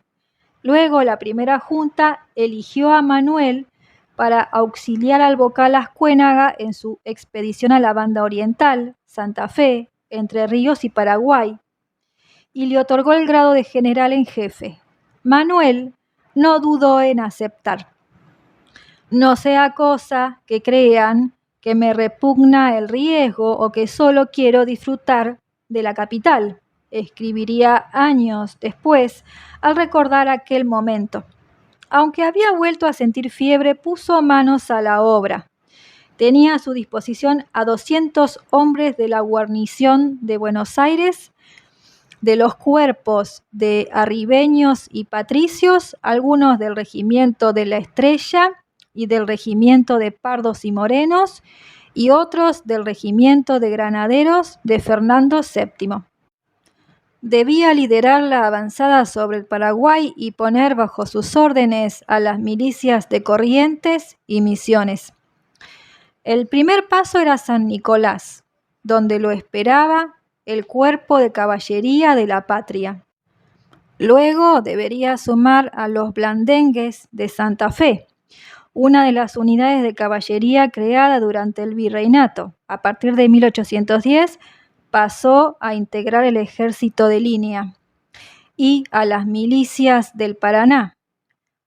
S1: Luego la primera Junta eligió a Manuel para auxiliar al vocal Ascuénaga en su expedición a la Banda Oriental, Santa Fe, Entre Ríos y Paraguay, y le otorgó el grado de general en jefe. Manuel no dudó en aceptar. No sea cosa que crean que me repugna el riesgo o que solo quiero disfrutar de la capital. Escribiría años después al recordar aquel momento. Aunque había vuelto a sentir fiebre, puso manos a la obra. Tenía a su disposición a 200 hombres de la guarnición de Buenos Aires, de los cuerpos de arribeños y patricios, algunos del regimiento de la Estrella y del regimiento de Pardos y Morenos, y otros del regimiento de granaderos de Fernando VII. Debía liderar la avanzada sobre el Paraguay y poner bajo sus órdenes a las milicias de Corrientes y Misiones. El primer paso era San Nicolás, donde lo esperaba el cuerpo de caballería de la patria. Luego debería sumar a los blandengues de Santa Fe, una de las unidades de caballería creada durante el virreinato. A partir de 1810 pasó a integrar el ejército de línea, y a las milicias del Paraná,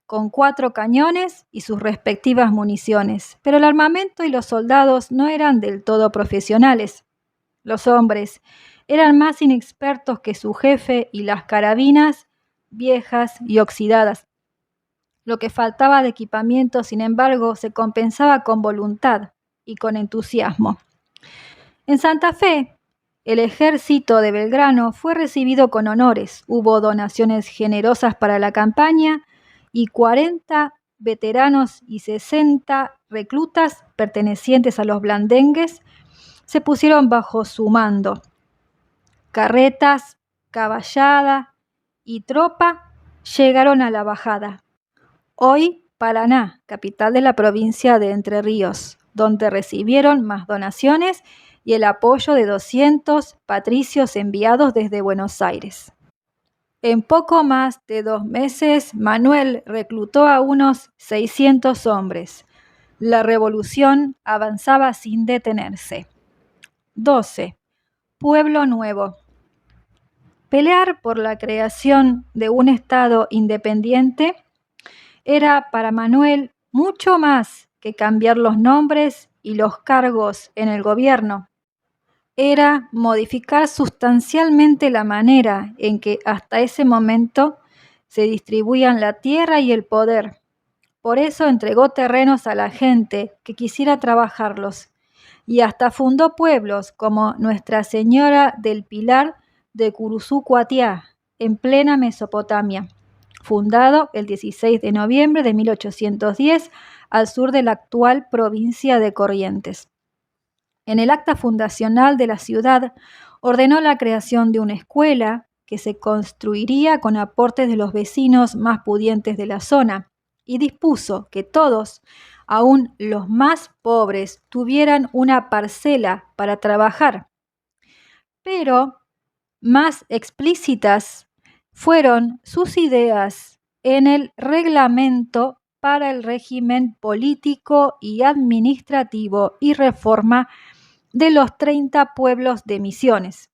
S1: con 4 cañones y sus respectivas municiones. Pero el armamento y los soldados no eran del todo profesionales. Los hombres eran más inexpertos que su jefe y las carabinas viejas y oxidadas. Lo que faltaba de equipamiento, sin embargo, se compensaba con voluntad y con entusiasmo. En Santa Fe, el ejército de Belgrano fue recibido con honores. Hubo donaciones generosas para la campaña y 40 veteranos y 60 reclutas pertenecientes a los blandengues se pusieron bajo su mando. Carretas, caballada y tropa llegaron a la bajada, hoy Paraná, capital de la provincia de Entre Ríos, donde recibieron más donaciones y el apoyo de 200 patricios enviados desde Buenos Aires. En poco más de 2 meses, Manuel reclutó a unos 600 hombres. La revolución avanzaba sin detenerse. 12. Pueblo Nuevo. Pelear por la creación de un Estado independiente era para Manuel mucho más que cambiar los nombres y los cargos en el gobierno. Era modificar sustancialmente la manera en que hasta ese momento se distribuían la tierra y el poder. Por eso entregó terrenos a la gente que quisiera trabajarlos y hasta fundó pueblos como Nuestra Señora del Pilar de Curuzú-Cuatiá, en plena Mesopotamia, fundado el 16 de noviembre de 1810 al sur de la actual provincia de Corrientes. En el acta fundacional de la ciudad ordenó la creación de una escuela que se construiría con aportes de los vecinos más pudientes de la zona y dispuso que todos, aun los más pobres, tuvieran una parcela para trabajar. Pero más explícitas fueron sus ideas en el reglamento para el régimen político y administrativo y reforma de los 30 pueblos de Misiones,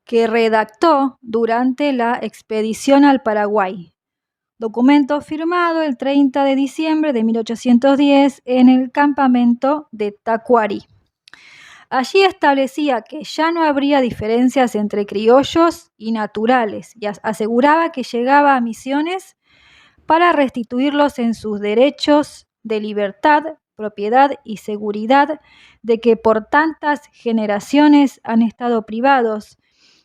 S1: que redactó durante la expedición al Paraguay. Documento firmado el 30 de diciembre de 1810 en el campamento de Tacuarí. Allí establecía que ya no habría diferencias entre criollos y naturales y aseguraba que llegaba a Misiones para restituirlos en sus derechos de libertad, propiedad y seguridad de que por tantas generaciones han estado privados,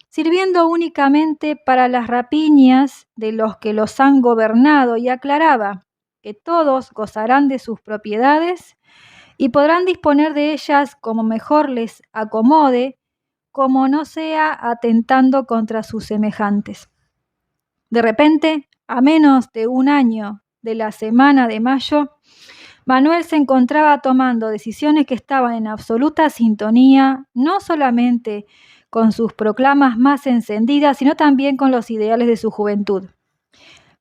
S1: sirviendo únicamente para las rapiñas de los que los han gobernado, y aclaraba que todos gozarán de sus propiedades y podrán disponer de ellas como mejor les acomode, como no sea atentando contra sus semejantes. De repente, a menos de un año de la semana de mayo, Manuel se encontraba tomando decisiones que estaban en absoluta sintonía, no solamente con sus proclamas más encendidas, sino también con los ideales de su juventud.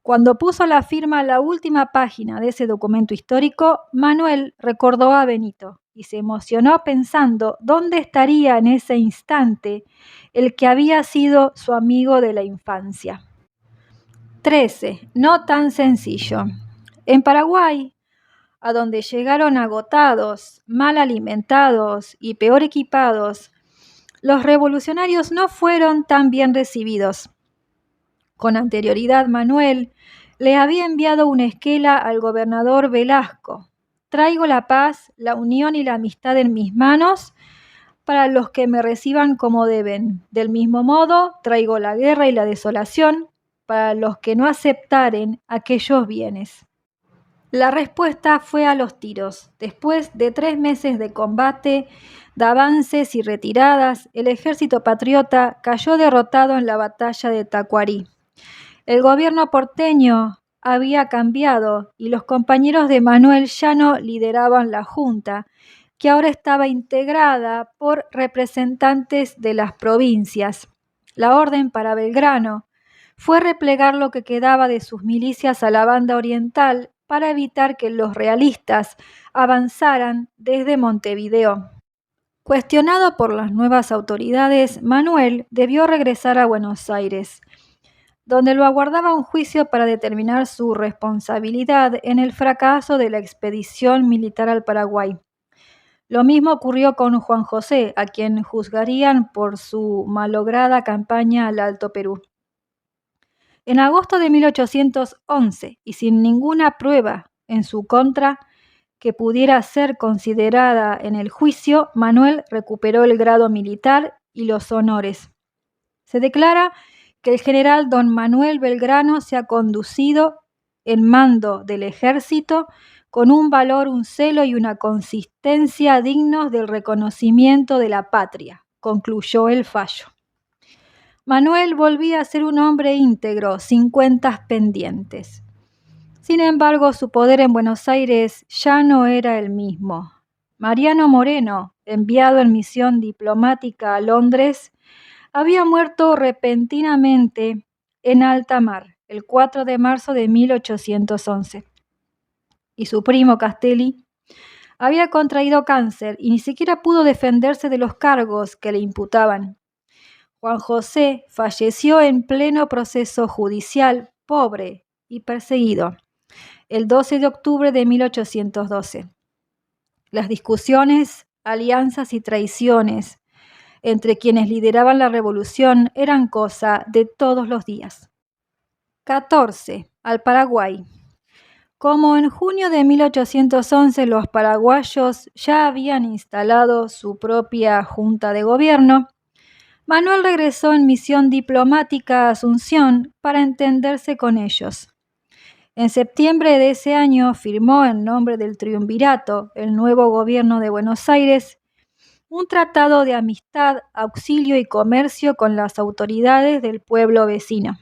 S1: Cuando puso la firma a la última página de ese documento histórico, Manuel recordó a Benito y se emocionó pensando dónde estaría en ese instante el que había sido su amigo de la infancia. 13. No tan sencillo. En Paraguay, a donde llegaron agotados, mal alimentados y peor equipados, los revolucionarios no fueron tan bien recibidos. Con anterioridad, Manuel le había enviado una esquela al gobernador Velasco: traigo la paz, la unión y la amistad en mis manos para los que me reciban como deben. Del mismo modo, traigo la guerra y la desolación para los que no aceptaren aquellos bienes. La respuesta fue a los tiros. Después de 3 meses de combate, de avances y retiradas, el ejército patriota cayó derrotado en la batalla de Tacuarí. El gobierno porteño había cambiado y los compañeros de Manuel ya no lideraban la junta, que ahora estaba integrada por representantes de las provincias. La orden para Belgrano fue replegar lo que quedaba de sus milicias a la banda oriental para evitar que los realistas avanzaran desde Montevideo. Cuestionado por las nuevas autoridades, Manuel debió regresar a Buenos Aires, donde lo aguardaba un juicio para determinar su responsabilidad en el fracaso de la expedición militar al Paraguay. Lo mismo ocurrió con Juan José, a quien juzgarían por su malograda campaña al Alto Perú. En agosto de 1811, y sin ninguna prueba en su contra que pudiera ser considerada en el juicio, Manuel recuperó el grado militar y los honores. Se declara que el general don Manuel Belgrano se ha conducido en mando del ejército con un valor, un celo y una consistencia dignos del reconocimiento de la patria, concluyó el fallo. Manuel volvía a ser un hombre íntegro, sin cuentas pendientes. Sin embargo, su poder en Buenos Aires ya no era el mismo. Mariano Moreno, enviado en misión diplomática a Londres, había muerto repentinamente en alta mar el 4 de marzo de 1811. Y su primo Castelli había contraído cáncer y ni siquiera pudo defenderse de los cargos que le imputaban. Juan José falleció en pleno proceso judicial, pobre y perseguido, el 12 de octubre de 1812. Las discusiones, alianzas y traiciones entre quienes lideraban la revolución eran cosa de todos los días. 14. Al Paraguay. Como en junio de 1811 los paraguayos ya habían instalado su propia junta de gobierno, Manuel regresó en misión diplomática a Asunción para entenderse con ellos. En septiembre de ese año firmó en nombre del Triunvirato, el nuevo gobierno de Buenos Aires, un tratado de amistad, auxilio y comercio con las autoridades del pueblo vecino.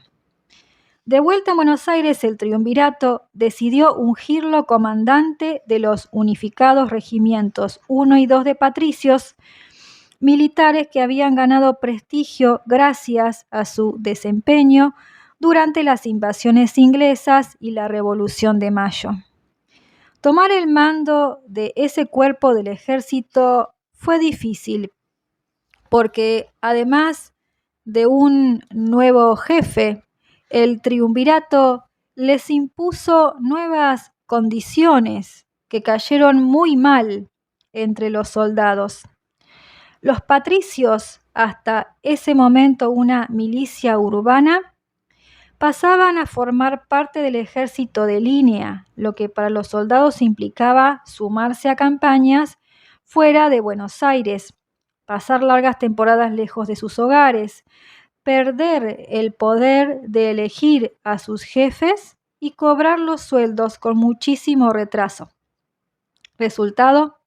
S1: De vuelta en Buenos Aires, el Triunvirato decidió ungirlo comandante de los unificados regimientos 1 y 2 de patricios, militares que habían ganado prestigio gracias a su desempeño durante las invasiones inglesas y la Revolución de Mayo. Tomar el mando de ese cuerpo del ejército fue difícil, porque además de un nuevo jefe, el Triunvirato les impuso nuevas condiciones que cayeron muy mal entre los soldados. Los patricios, hasta ese momento una milicia urbana, pasaban a formar parte del ejército de línea, lo que para los soldados implicaba sumarse a campañas fuera de Buenos Aires, pasar largas temporadas lejos de sus hogares, perder el poder de elegir a sus jefes y cobrar los sueldos con muchísimo retraso. Resultado: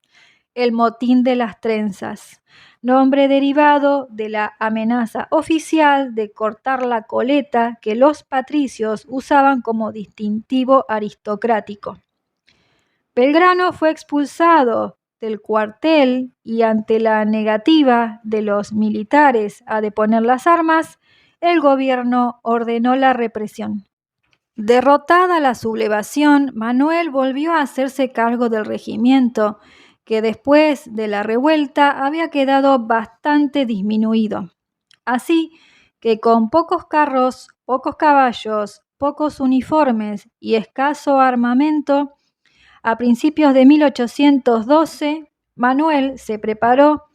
S1: el motín de las trenzas, nombre derivado de la amenaza oficial de cortar la coleta que los patricios usaban como distintivo aristocrático. Belgrano fue expulsado del cuartel y ante la negativa de los militares a deponer las armas, el gobierno ordenó la represión. Derrotada la sublevación, Manuel volvió a hacerse cargo del regimiento, que después de la revuelta había quedado bastante disminuido. Así que con pocos carros, pocos caballos, pocos uniformes y escaso armamento, a principios de 1812, Manuel se preparó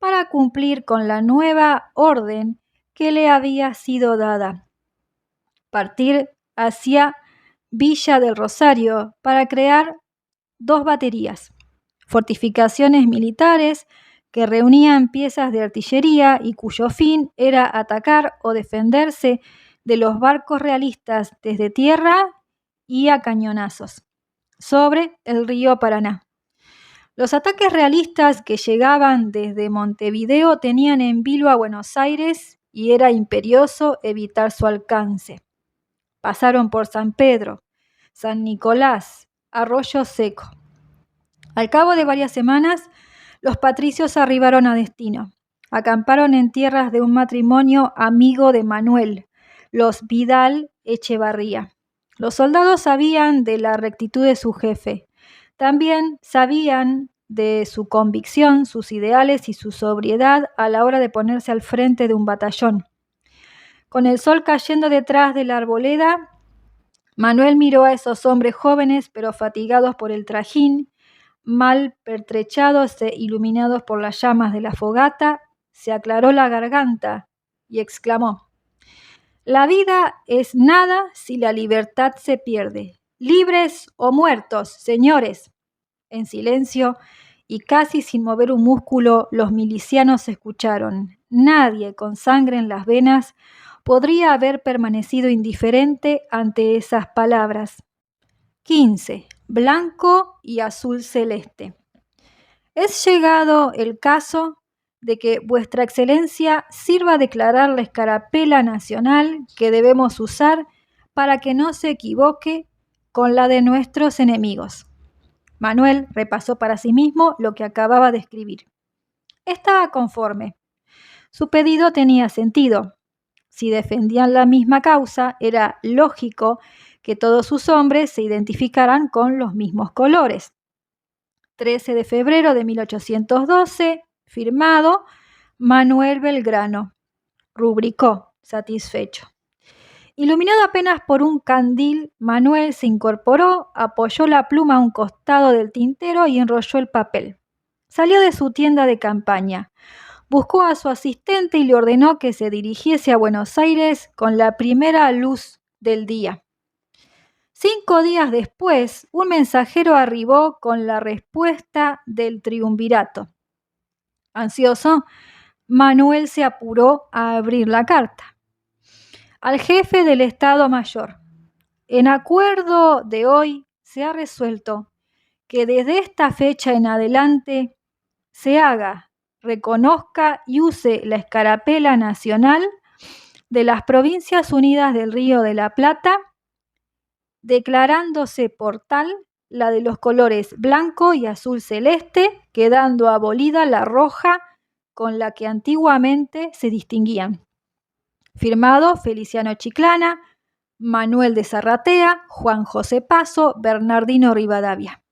S1: para cumplir con la nueva orden que le había sido dada. Partir hacia Villa del Rosario para crear 2 baterías, fortificaciones militares que reunían piezas de artillería y cuyo fin era atacar o defenderse de los barcos realistas desde tierra y a cañonazos sobre el río Paraná. Los ataques realistas que llegaban desde Montevideo tenían en vilo a Buenos Aires y era imperioso evitar su alcance. Pasaron por San Pedro, San Nicolás, Arroyo Seco. Al cabo de varias semanas, los patricios arribaron a destino. Acamparon en tierras de un matrimonio amigo de Manuel, los Vidal Echevarría. Los soldados sabían de la rectitud de su jefe. También sabían de su convicción, sus ideales y su sobriedad a la hora de ponerse al frente de un batallón. Con el sol cayendo detrás de la arboleda, Manuel miró a esos hombres jóvenes pero fatigados por el trajín, mal pertrechados e iluminados por las llamas de la fogata, se aclaró la garganta y exclamó: «La vida es nada si la libertad se pierde. Libres o muertos, señores». En silencio y casi sin mover un músculo, los milicianos escucharon. Nadie con sangre en las venas podría haber permanecido indiferente ante esas palabras. 15. Blanco y azul celeste. Es llegado el caso de que Vuestra Excelencia sirva a declarar la escarapela nacional que debemos usar para que no se equivoque con la de nuestros enemigos. Manuel repasó para sí mismo lo que acababa de escribir. Estaba conforme. Su pedido tenía sentido. Si defendían la misma causa, era lógico que todos sus hombres se identificaran con los mismos colores. 13 de febrero de 1812, firmado Manuel Belgrano. Rubricó, satisfecho. Iluminado apenas por un candil, Manuel se incorporó, apoyó la pluma a un costado del tintero y enrolló el papel. Salió de su tienda de campaña. Buscó a su asistente y le ordenó que se dirigiese a Buenos Aires con la primera luz del día. 5 días después, un mensajero arribó con la respuesta del triunvirato. Ansioso, Manuel se apuró a abrir la carta. Al jefe del Estado Mayor: en acuerdo de hoy se ha resuelto que desde esta fecha en adelante se haga, reconozca y use la escarapela nacional de las Provincias Unidas del Río de la Plata, declarándose por tal la de los colores blanco y azul celeste, quedando abolida la roja con la que antiguamente se distinguían. Firmado Feliciano Chiclana, Manuel de Zarratea, Juan José Paso, Bernardino Rivadavia.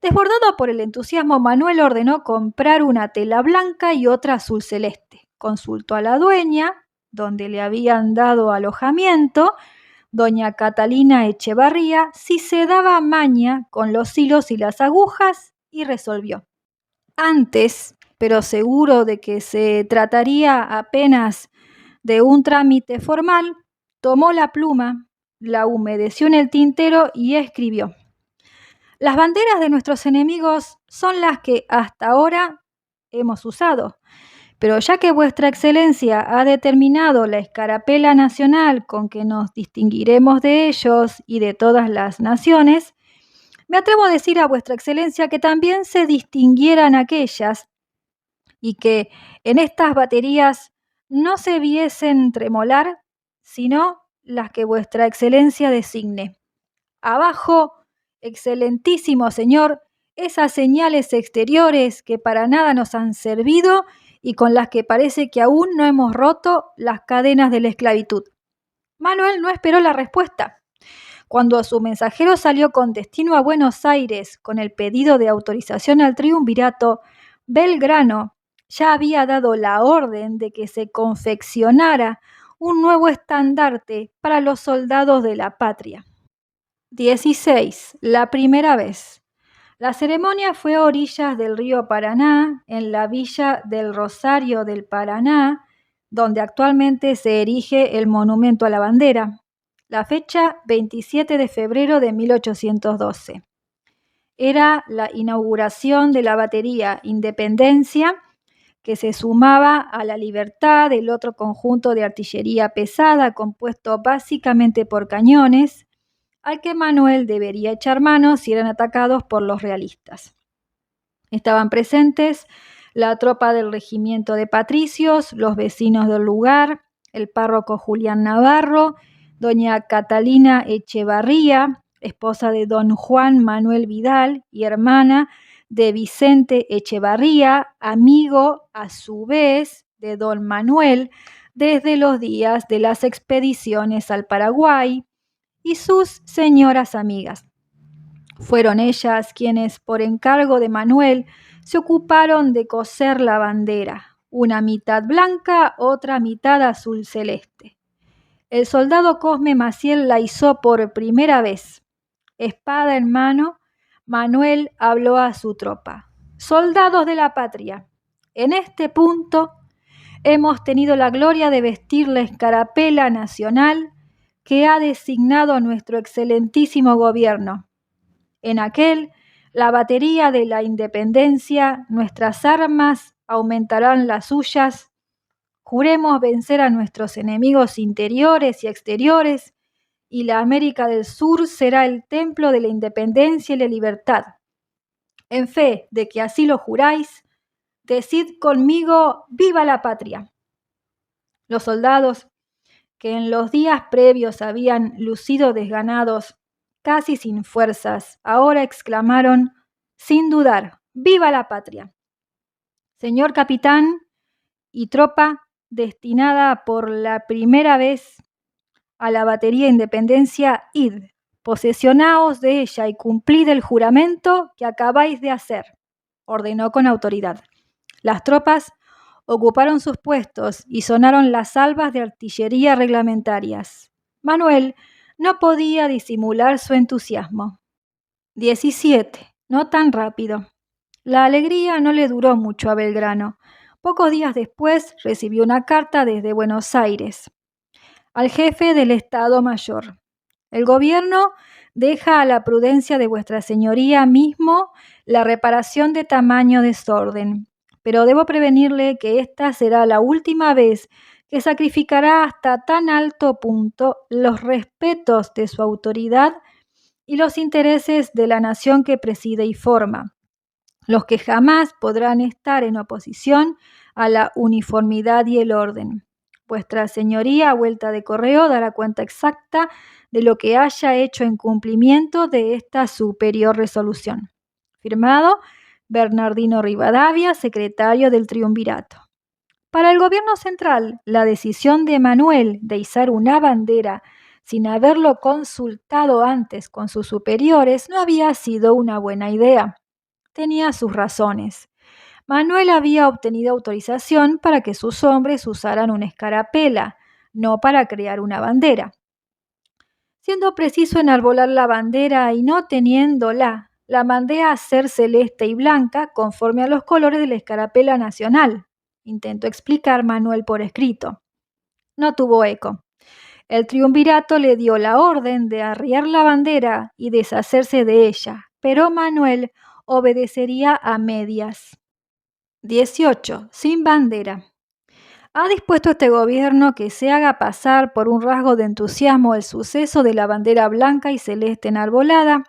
S1: Desbordado por el entusiasmo, Manuel ordenó comprar una tela blanca y otra azul celeste. Consultó a la dueña, donde le habían dado alojamiento, doña Catalina Echevarría, si se daba maña con los hilos y las agujas, y resolvió. Antes, pero seguro de que se trataría apenas de un trámite formal, tomó la pluma, la humedeció en el tintero y escribió: las banderas de nuestros enemigos son las que hasta ahora hemos usado, pero ya que Vuestra Excelencia ha determinado la escarapela nacional con que nos distinguiremos de ellos y de todas las naciones, me atrevo a decir a Vuestra Excelencia que también se distinguieran aquellas y que en estas baterías no se viesen tremolar, sino las que Vuestra Excelencia designe. Abajo, excelentísimo señor, esas señales exteriores que para nada nos han servido y con las que parece que aún no hemos roto las cadenas de la esclavitud. Manuel no esperó la respuesta. Cuando su mensajero salió con destino a Buenos Aires con el pedido de autorización al triunvirato, Belgrano ya había dado la orden de que se confeccionara un nuevo estandarte para los soldados de la patria. 16. La primera vez. La ceremonia fue a orillas del río Paraná, en la villa del Rosario del Paraná, donde actualmente se erige el monumento a la bandera. La fecha 27 de febrero de 1812. Era la inauguración de la batería Independencia, que se sumaba a la Libertad, el otro conjunto de artillería pesada compuesto básicamente por cañones, al que Manuel debería echar mano si eran atacados por los realistas. Estaban presentes la tropa del regimiento de patricios, los vecinos del lugar, el párroco Julián Navarro, doña Catalina Echevarría, esposa de don Juan Manuel Vidal y hermana de Vicente Echevarría, amigo a su vez de don Manuel desde los días de las expediciones al Paraguay, y sus señoras amigas. Fueron ellas quienes, por encargo de Manuel, se ocuparon de coser la bandera, una mitad blanca, otra mitad azul celeste. El soldado Cosme Maciel la izó por primera vez. Espada en mano, Manuel habló a su tropa. Soldados de la patria, en este punto hemos tenido la gloria de vestir la escarapela nacional que ha designado nuestro excelentísimo gobierno. En aquel, la batería de la Independencia, nuestras armas aumentarán las suyas. Juremos vencer a nuestros enemigos interiores y exteriores, y la América del Sur será el templo de la independencia y la libertad. En fe de que así lo juráis, decid conmigo: ¡viva la patria! Los soldados, que en los días previos habían lucido desganados, casi sin fuerzas, ahora exclamaron sin dudar: ¡viva la patria! Señor capitán y tropa destinada por la primera vez a la batería Independencia, id, posesionaos de ella y cumplid el juramento que acabáis de hacer, ordenó con autoridad. Las tropas ocuparon sus puestos y sonaron las salvas de artillería reglamentarias. Manuel no podía disimular su entusiasmo. 17. No tan rápido. La alegría no le duró mucho a Belgrano. Pocos días después recibió una carta desde Buenos Aires al jefe del Estado Mayor. El gobierno deja a la prudencia de vuestra señoría mismo la reparación de tamaño desorden, pero debo prevenirle que esta será la última vez que sacrificará hasta tan alto punto los respetos de su autoridad y los intereses de la nación que preside y forma, los que jamás podrán estar en oposición a la uniformidad y el orden. Vuestra señoría, a vuelta de correo, dará cuenta exacta de lo que haya hecho en cumplimiento de esta superior resolución. Firmado Bernardino Rivadavia, secretario del Triunvirato. Para el gobierno central, la decisión de Manuel de izar una bandera sin haberlo consultado antes con sus superiores no había sido una buena idea. Tenía sus razones. Manuel había obtenido autorización para que sus hombres usaran una escarapela, no para crear una bandera. Siendo preciso enarbolar la bandera y no teniéndola, la mandé a hacer celeste y blanca conforme a los colores de la escarapela nacional, intentó explicar Manuel por escrito. No tuvo eco. El triunvirato le dio la orden de arriar la bandera y deshacerse de ella, pero Manuel obedecería a medias. 18. Sin bandera. ¿Ha dispuesto este gobierno que se haga pasar por un rasgo de entusiasmo el suceso de la bandera blanca y celeste enarbolada,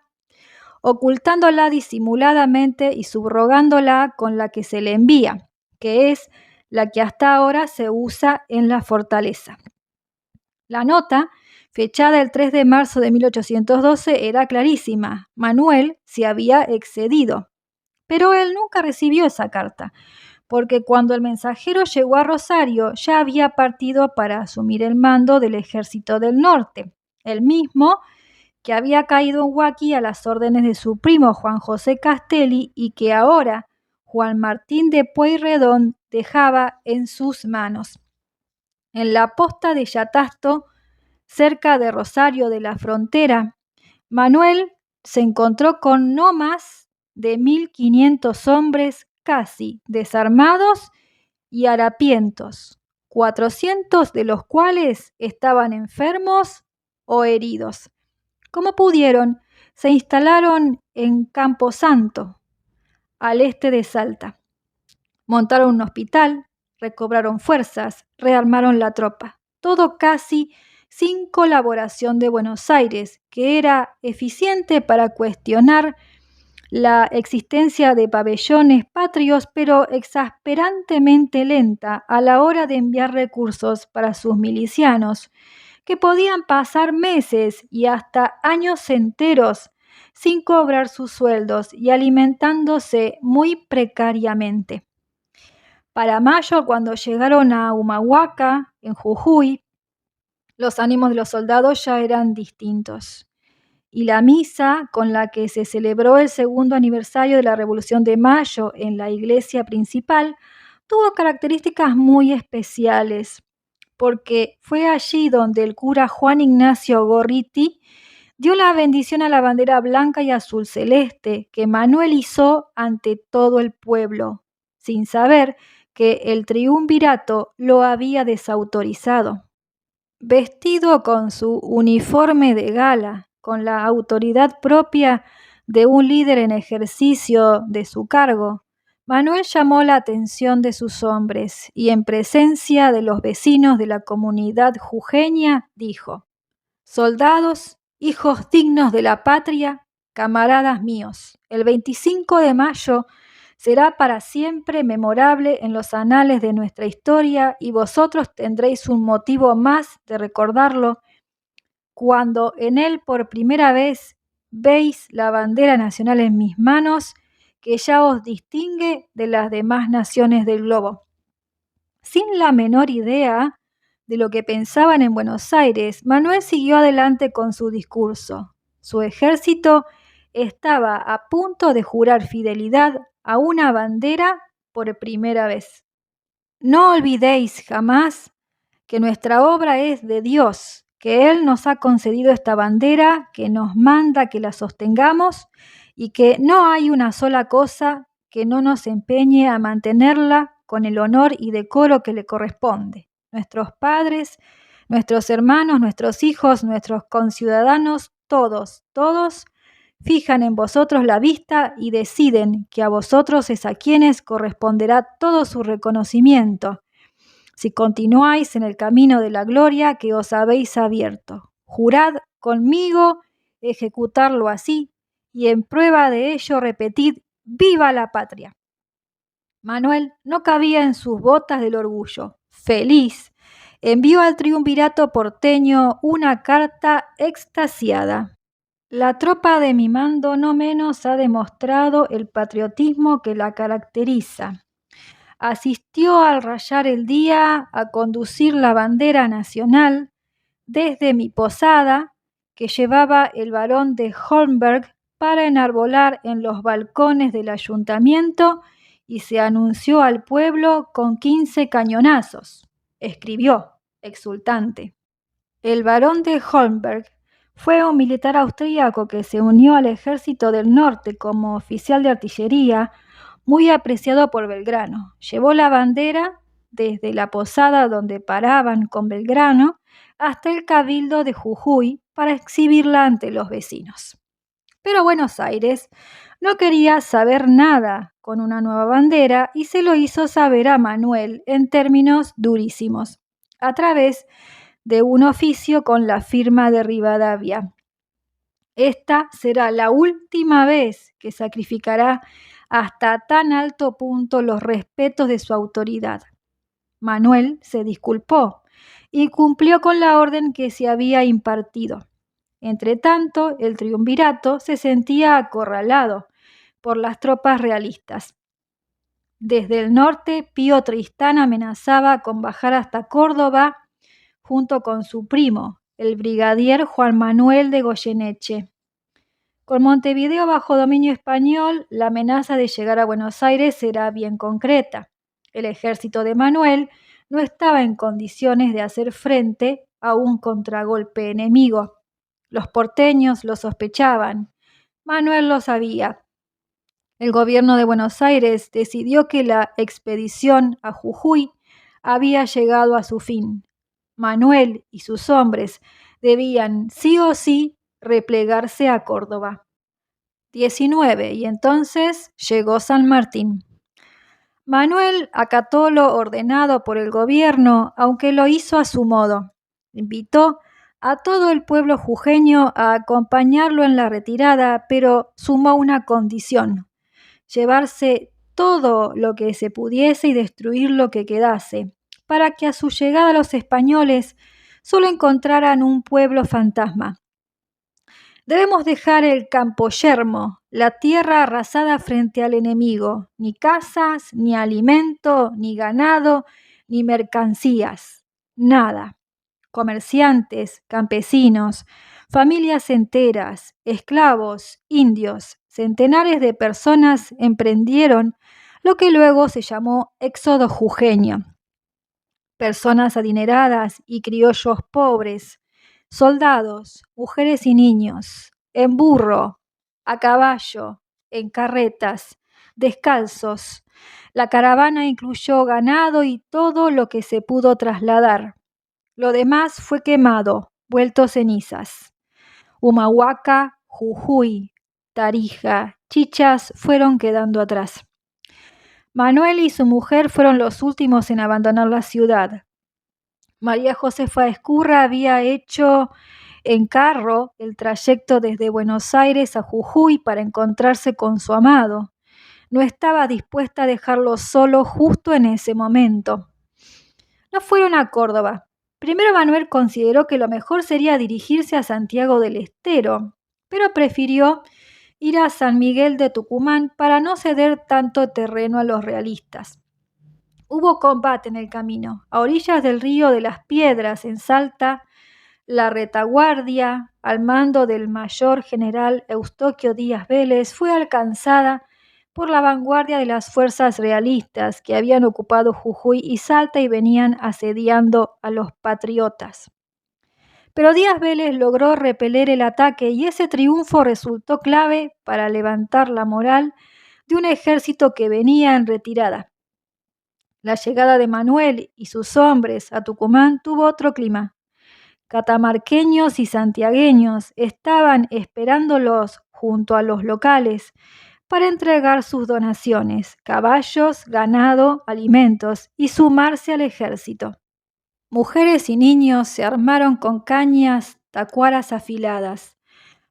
S1: ocultándola disimuladamente y subrogándola con la que se le envía, que es la que hasta ahora se usa en la fortaleza? La nota, fechada el 3 de marzo de 1812, era clarísima. Manuel se había excedido. Pero él nunca recibió esa carta, porque cuando el mensajero llegó a Rosario ya había partido para asumir el mando del Ejército del Norte, el mismo que había caído en Huaki a las órdenes de su primo Juan José Castelli y que ahora Juan Martín de Pueyrredón dejaba en sus manos. En la posta de Yatasto, cerca de Rosario de la Frontera, Manuel se encontró con no más de 1.500 hombres casi desarmados y harapientos, 400 de los cuales estaban enfermos o heridos. Como pudieron, se instalaron en Camposanto, al este de Salta. Montaron un hospital, recobraron fuerzas, rearmaron la tropa. Todo casi sin colaboración de Buenos Aires, que era eficiente para cuestionar la existencia de pabellones patrios, pero exasperantemente lenta a la hora de enviar recursos para sus milicianos, que podían pasar meses y hasta años enteros sin cobrar sus sueldos y alimentándose muy precariamente. Para mayo, cuando llegaron a Humahuaca, en Jujuy, los ánimos de los soldados ya eran distintos. Y la misa con la que se celebró el segundo aniversario de la Revolución de Mayo en la iglesia principal tuvo características muy especiales, porque fue allí donde el cura Juan Ignacio Gorriti dio la bendición a la bandera blanca y azul celeste que Manuel izó ante todo el pueblo, sin saber que el triunvirato lo había desautorizado. Vestido con su uniforme de gala, con la autoridad propia de un líder en ejercicio de su cargo, Manuel llamó la atención de sus hombres y en presencia de los vecinos de la comunidad jujeña dijo: «Soldados, hijos dignos de la patria, camaradas míos, el 25 de mayo será para siempre memorable en los anales de nuestra historia y vosotros tendréis un motivo más de recordarlo cuando en él por primera vez veis la bandera nacional en mis manos, que ya os distingue de las demás naciones del globo». Sin la menor idea de lo que pensaban en Buenos Aires, Manuel siguió adelante con su discurso. Su ejército estaba a punto de jurar fidelidad a una bandera por primera vez. «No olvidéis jamás que nuestra obra es de Dios, que Él nos ha concedido esta bandera, que nos manda que la sostengamos y que no hay una sola cosa que no nos empeñe a mantenerla con el honor y decoro que le corresponde. Nuestros padres, nuestros hermanos, nuestros hijos, nuestros conciudadanos, todos, fijan en vosotros la vista y deciden que a vosotros es a quienes corresponderá todo su reconocimiento, si continuáis en el camino de la gloria que os habéis abierto. Jurad conmigo ejecutarlo así, y en prueba de ello repetid: ¡Viva la patria!». Manuel no cabía en sus botas del orgullo. Feliz, envió al triunvirato porteño una carta extasiada: «La tropa de mi mando no menos ha demostrado el patriotismo que la caracteriza. Asistió al rayar el día a conducir la bandera nacional desde mi posada, que llevaba el barón de Holmberg, para enarbolar en los balcones del ayuntamiento, y se anunció al pueblo con 15 cañonazos», escribió, exultante. El barón de Holmberg fue un militar austríaco que se unió al ejército del norte como oficial de artillería, muy apreciado por Belgrano. Llevó la bandera desde la posada donde paraban con Belgrano hasta el cabildo de Jujuy para exhibirla ante los vecinos. Pero Buenos Aires no quería saber nada con una nueva bandera y se lo hizo saber a Manuel en términos durísimos, a través de un oficio con la firma de Rivadavia. Esta será la última vez que sacrificará hasta tan alto punto los respetos de su autoridad. Manuel se disculpó y cumplió con la orden que se había impartido. Entretanto, el triunvirato se sentía acorralado por las tropas realistas. Desde el norte, Pío Tristán amenazaba con bajar hasta Córdoba junto con su primo, el brigadier Juan Manuel de Goyeneche. Con Montevideo bajo dominio español, la amenaza de llegar a Buenos Aires era bien concreta. El ejército de Manuel no estaba en condiciones de hacer frente a un contragolpe enemigo. Los porteños lo sospechaban. Manuel lo sabía. El gobierno de Buenos Aires decidió que la expedición a Jujuy había llegado a su fin. Manuel y sus hombres debían sí o sí replegarse a Córdoba. 19. Y entonces llegó San Martín. Manuel acató lo ordenado por el gobierno, aunque lo hizo a su modo. Invitó a todo el pueblo jujeño a acompañarlo en la retirada, pero sumó una condición: llevarse todo lo que se pudiese y destruir lo que quedase, para que a su llegada los españoles solo encontraran un pueblo fantasma. Debemos dejar el campo yermo, la tierra arrasada frente al enemigo, ni casas, ni alimento, ni ganado, ni mercancías, nada. Comerciantes, campesinos, familias enteras, esclavos, indios, centenares de personas emprendieron lo que luego se llamó Éxodo jujeño. Personas adineradas y criollos pobres, soldados, mujeres y niños, en burro, a caballo, en carretas, descalzos. La caravana incluyó ganado y todo lo que se pudo trasladar. Lo demás fue quemado, vuelto cenizas. Humahuaca, Jujuy, Tarija, Chichas fueron quedando atrás. Manuel y su mujer fueron los últimos en abandonar la ciudad. María Josefa Ezcurra había hecho en carro el trayecto desde Buenos Aires a Jujuy para encontrarse con su amado. No estaba dispuesta a dejarlo solo justo en ese momento. No fueron a Córdoba. Primero Manuel consideró que lo mejor sería dirigirse a Santiago del Estero, pero prefirió ir a San Miguel de Tucumán para no ceder tanto terreno a los realistas. Hubo combate en el camino. A orillas del río de las Piedras, en Salta, la retaguardia, al mando del mayor general Eustoquio Díaz Vélez, fue alcanzada por la vanguardia de las fuerzas realistas que habían ocupado Jujuy y Salta y venían asediando a los patriotas. Pero Díaz Vélez logró repeler el ataque y ese triunfo resultó clave para levantar la moral de un ejército que venía en retirada. La llegada de Manuel y sus hombres a Tucumán tuvo otro clima. Catamarqueños y santiagueños estaban esperándolos junto a los locales para entregar sus donaciones, caballos, ganado, alimentos y sumarse al ejército. Mujeres y niños se armaron con cañas, tacuaras afiladas.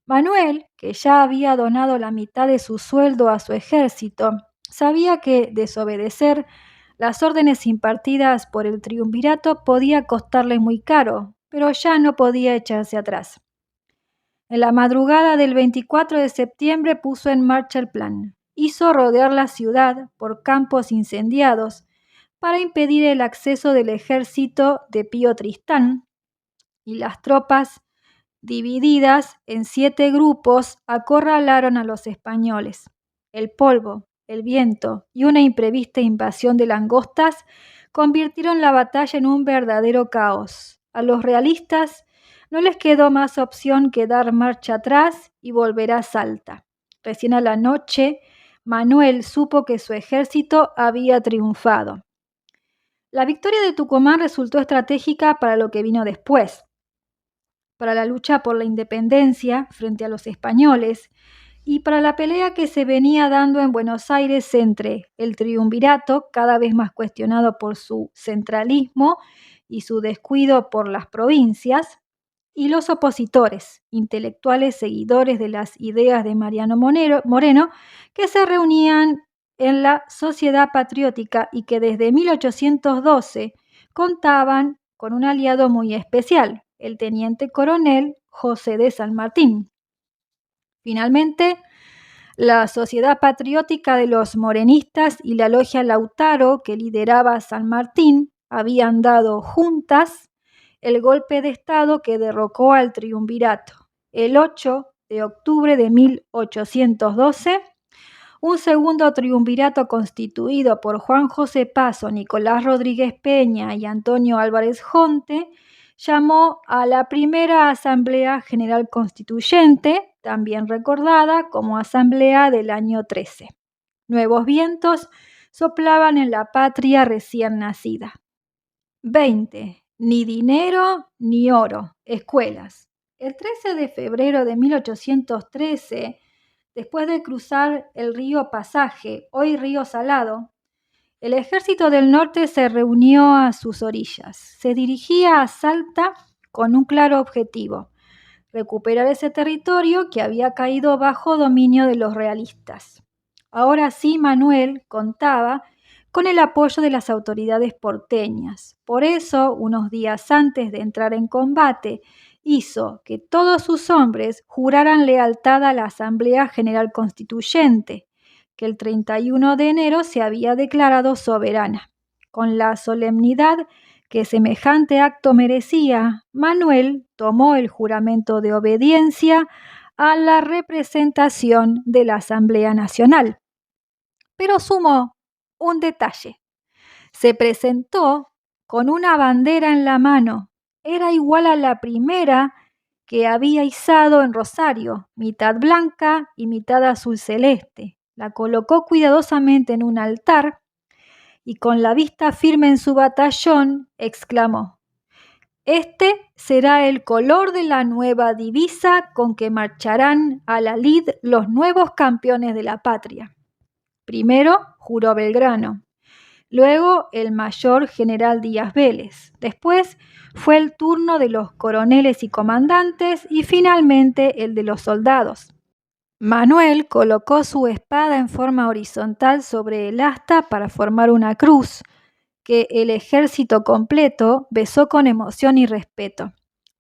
S1: Manuel, que ya había donado la mitad de su sueldo a su ejército, sabía que desobedecer las órdenes impartidas por el triunvirato podía costarle muy caro, pero ya no podía echarse atrás. En la madrugada del 24 de septiembre puso en marcha el plan. Hizo rodear la ciudad por campos incendiados para impedir el acceso del ejército de Pío Tristán, y las tropas, divididas en 7 grupos, acorralaron a los españoles. El polvo, el viento y una imprevista invasión de langostas convirtieron la batalla en un verdadero caos. A los realistas no les quedó más opción que dar marcha atrás y volver a Salta. Recién a la noche, Manuel supo que su ejército había triunfado. La victoria de Tucumán resultó estratégica para lo que vino después, para la lucha por la independencia frente a los españoles y para la pelea que se venía dando en Buenos Aires entre el triunvirato, cada vez más cuestionado por su centralismo y su descuido por las provincias, y los opositores, intelectuales seguidores de las ideas de Mariano Moreno, que se reunían en la Sociedad Patriótica y que desde 1812 contaban con un aliado muy especial, el teniente coronel José de San Martín. Finalmente, la Sociedad Patriótica de los Morenistas y la Logia Lautaro, que lideraba San Martín, habían dado juntas el golpe de Estado que derrocó al triunvirato. El 8 de octubre de 1812, un segundo triunvirato constituido por Juan José Paso, Nicolás Rodríguez Peña y Antonio Álvarez Jonte llamó a la primera Asamblea General Constituyente, también recordada como Asamblea del año 13. Nuevos vientos soplaban en la patria recién nacida. 20. Ni dinero ni oro. Escuelas. El 13 de febrero de 1813, después de cruzar el río Pasaje, hoy río Salado, el ejército del norte se reunió a sus orillas. Se dirigía a Salta con un claro objetivo: recuperar ese territorio que había caído bajo dominio de los realistas. Ahora sí, Manuel contaba con el apoyo de las autoridades porteñas. Por eso, unos días antes de entrar en combate, hizo que todos sus hombres juraran lealtad a la Asamblea General Constituyente, que el 31 de enero se había declarado soberana. Con la solemnidad que semejante acto merecía, Manuel tomó el juramento de obediencia a la representación de la Asamblea Nacional. Pero sumó un detalle: se presentó con una bandera en la mano. Era igual a la primera que había izado en Rosario, mitad blanca y mitad azul celeste. La colocó cuidadosamente en un altar y, con la vista firme en su batallón, exclamó: «Este será el color de la nueva divisa con que marcharán a la lid los nuevos campeones de la patria». Primero juró Belgrano, luego el mayor general Díaz Vélez, después fue el turno de los coroneles y comandantes y finalmente el de los soldados. Manuel colocó su espada en forma horizontal sobre el asta para formar una cruz, que el ejército completo besó con emoción y respeto.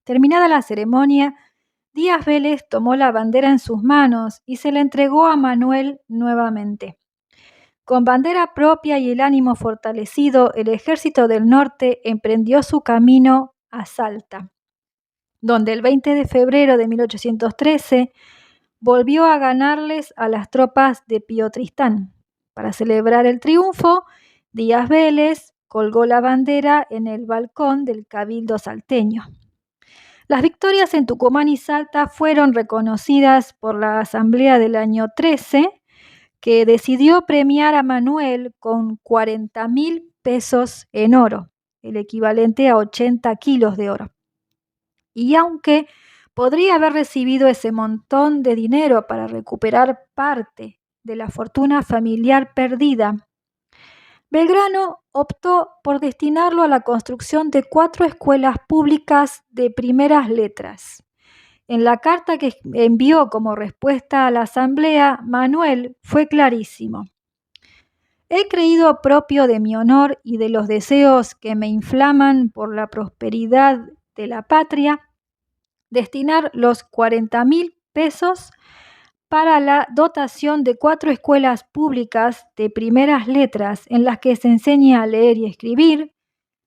S1: Terminada la ceremonia, Díaz Vélez tomó la bandera en sus manos y se la entregó a Manuel nuevamente. Con bandera propia y el ánimo fortalecido, el ejército del norte emprendió su camino a Salta, donde el 20 de febrero de 1813 volvió a ganarles a las tropas de Pío Tristán. Para celebrar el triunfo, Díaz Vélez colgó la bandera en el balcón del Cabildo salteño. Las victorias en Tucumán y Salta fueron reconocidas por la Asamblea del año 13, que decidió premiar a Manuel con 40.000 pesos en oro, el equivalente a 80 kilos de oro. Y aunque podría haber recibido ese montón de dinero para recuperar parte de la fortuna familiar perdida, Belgrano optó por destinarlo a la construcción de 4 escuelas públicas de primeras letras. En la carta que envió como respuesta a la Asamblea, Manuel fue clarísimo: «He creído propio de mi honor y de los deseos que me inflaman por la prosperidad de la patria destinar los 40.000 pesos para la dotación de 4 escuelas públicas de primeras letras en las que se enseña a leer y escribir,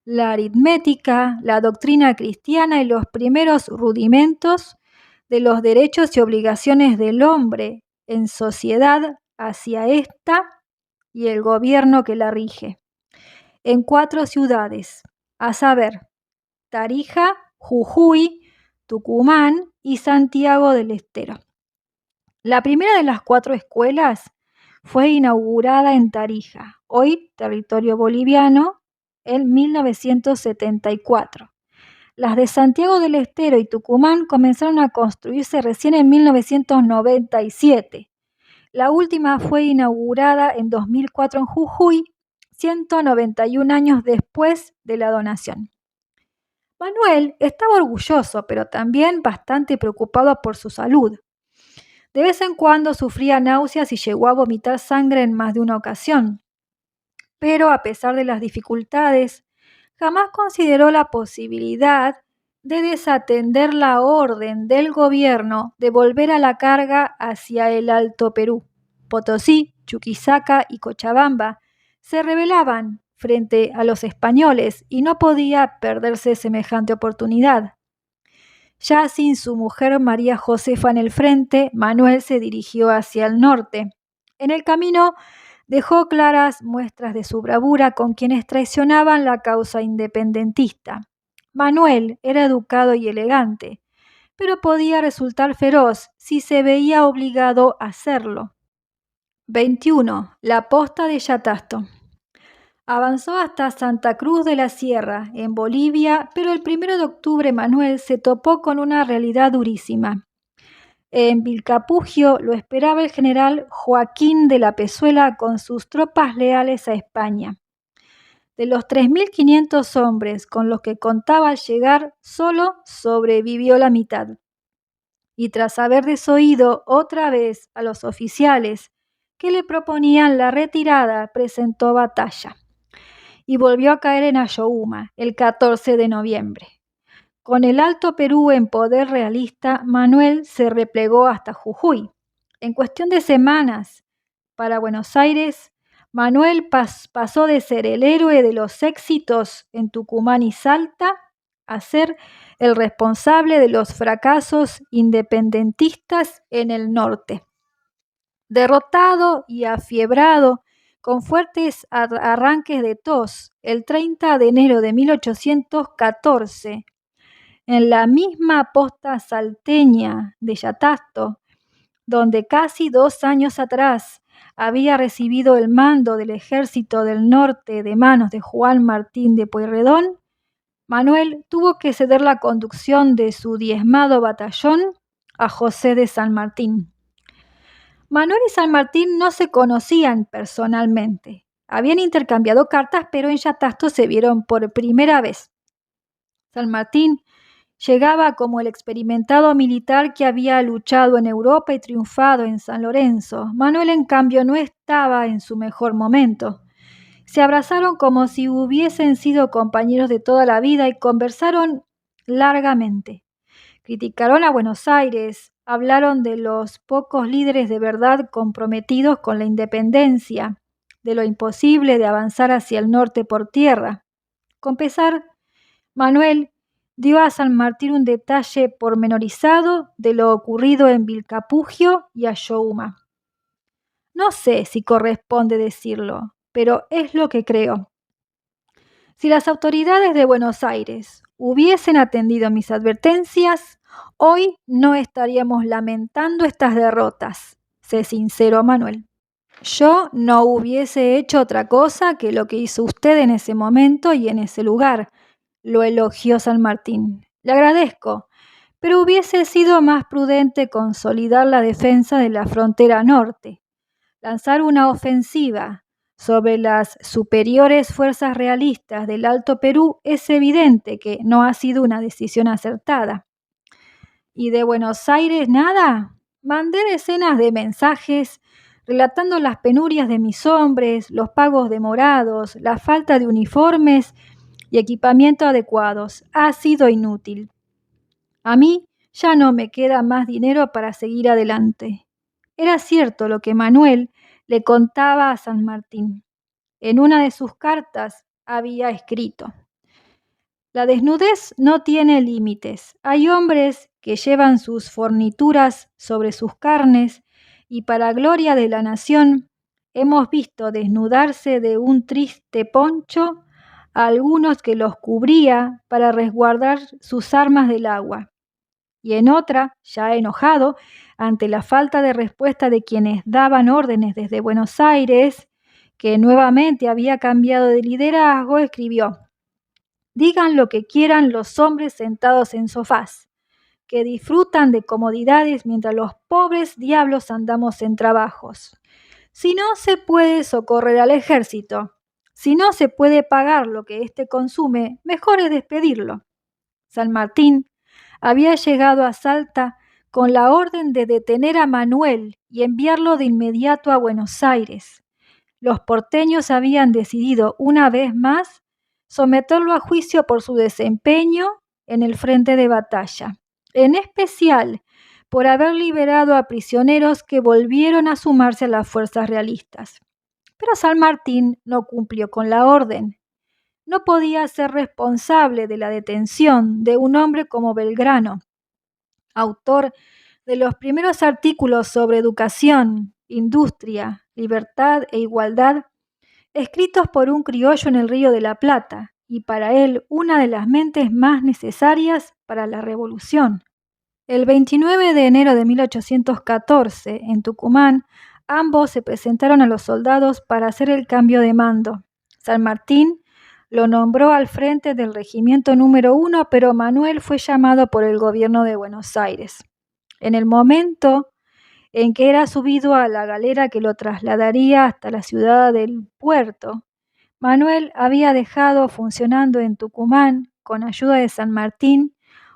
S1: la aritmética, la doctrina cristiana y los primeros rudimentos de los derechos y obligaciones del hombre en sociedad hacia ésta y el gobierno que la rige, en 4 ciudades, a saber, Tarija, Jujuy, Tucumán y Santiago del Estero». La primera de las 4 escuelas fue inaugurada en Tarija, hoy territorio boliviano, en 1974. Las de Santiago del Estero y Tucumán comenzaron a construirse recién en 1997. La última fue inaugurada en 2004 en Jujuy, 191 años después de la donación. Manuel estaba orgulloso, pero también bastante preocupado por su salud. De vez en cuando sufría náuseas y llegó a vomitar sangre en más de una ocasión. Pero a pesar de las dificultades, jamás consideró la posibilidad de desatender la orden del gobierno de volver a la carga hacia el Alto Perú. Potosí, Chuquisaca y Cochabamba se rebelaban frente a los españoles y no podía perderse semejante oportunidad. Ya sin su mujer María Josefa en el frente, Manuel se dirigió hacia el norte. En el camino dejó claras muestras de su bravura con quienes traicionaban la causa independentista. Manuel era educado y elegante, pero podía resultar feroz si se veía obligado a hacerlo. 21. La posta de Yatasto. Avanzó hasta Santa Cruz de la Sierra, en Bolivia, pero el 1 de octubre Manuel se topó con una realidad durísima. En Vilcapugio lo esperaba el general Joaquín de la Pezuela con sus tropas leales a España. De los 3.500 hombres con los que contaba al llegar, solo sobrevivió la mitad. Y tras haber desoído otra vez a los oficiales que le proponían la retirada, presentó batalla y volvió a caer en Ayohuma el 14 de noviembre. Con el Alto Perú en poder realista, Manuel se replegó hasta Jujuy. En cuestión de semanas, para Buenos Aires, Manuel pasó de ser el héroe de los éxitos en Tucumán y Salta a ser el responsable de los fracasos independentistas en el norte. Derrotado y afiebrado, con fuertes arranques de tos, el 30 de enero de 1814, en la misma posta salteña de Yatasto, donde casi 2 años atrás había recibido el mando del Ejército del Norte de manos de Juan Martín de Pueyrredón, Manuel tuvo que ceder la conducción de su diezmado batallón a José de San Martín. Manuel y San Martín no se conocían personalmente. Habían intercambiado cartas, pero en Yatasto se vieron por primera vez. San Martín llegaba como el experimentado militar que había luchado en Europa y triunfado en San Lorenzo. Manuel, en cambio, no estaba en su mejor momento. Se abrazaron como si hubiesen sido compañeros de toda la vida y conversaron largamente. Criticaron a Buenos Aires, hablaron de los pocos líderes de verdad comprometidos con la independencia, de lo imposible de avanzar hacia el norte por tierra. Con pesar, Manuel dio a San Martín un detalle pormenorizado de lo ocurrido en Vilcapugio y Ayohuma. No sé si corresponde decirlo, pero es lo que creo. Si las autoridades de Buenos Aires hubiesen atendido mis advertencias, hoy no estaríamos lamentando estas derrotas, se sinceró Manuel. Yo no hubiese hecho otra cosa que lo que hizo usted en ese momento y en ese lugar, lo elogió San Martín. Le agradezco, pero hubiese sido más prudente consolidar la defensa de la frontera norte, lanzar una ofensiva sobre las superiores fuerzas realistas del Alto Perú. Es evidente que no ha sido una decisión acertada. ¿Y de Buenos Aires nada? Mandé decenas de mensajes relatando las penurias de mis hombres, los pagos demorados, la falta de uniformes y equipamiento adecuados. Ha sido inútil. A mí ya no me queda más dinero para seguir adelante. Era cierto lo que Manuel le contaba a San Martín. En una de sus cartas había escrito: la desnudez no tiene límites. Hay hombres que llevan sus fornituras sobre sus carnes y para gloria de la nación hemos visto desnudarse de un triste poncho a algunos que los cubría para resguardar sus armas del agua. Y en otra, ya enojado ante la falta de respuesta de quienes daban órdenes desde Buenos Aires, que nuevamente había cambiado de liderazgo, escribió: digan lo que quieran los hombres sentados en sofás, que disfrutan de comodidades mientras los pobres diablos andamos en trabajos. Si no se puede socorrer al ejército, si no se puede pagar lo que éste consume, mejor es despedirlo. San Martín había llegado a Salta con la orden de detener a Manuel y enviarlo de inmediato a Buenos Aires. Los porteños habían decidido una vez más someterlo a juicio por su desempeño en el frente de batalla, en especial por haber liberado a prisioneros que volvieron a sumarse a las fuerzas realistas. Pero San Martín no cumplió con la orden. No podía ser responsable de la detención de un hombre como Belgrano, autor de los primeros artículos sobre educación, industria, libertad e igualdad, escritos por un criollo en el Río de la Plata, y para él una de las mentes más necesarias para la revolución. El 29 de enero de 1814, en Tucumán, Ambos se presentaron a los soldados para hacer el cambio de mando. San Martín lo nombró al frente del regimiento número 1, pero Manuel fue llamado por el gobierno de Buenos Aires. En el momento en que era subido a la galera que lo trasladaría hasta la ciudad del puerto, Manuel había dejado funcionando en Tucumán, con ayuda de San Martín,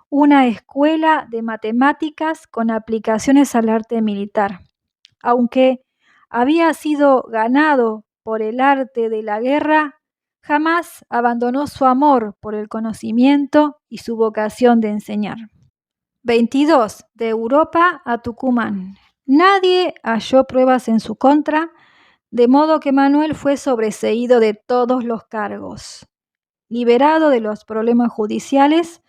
S1: una escuela de matemáticas con aplicaciones al arte militar. Aunque había sido ganado por el arte de la guerra, jamás abandonó su amor por el conocimiento y su vocación de enseñar. 22. De Europa a Tucumán. Nadie halló pruebas en su contra, de modo que Manuel fue sobreseído de todos los cargos. Liberado de los problemas judiciales,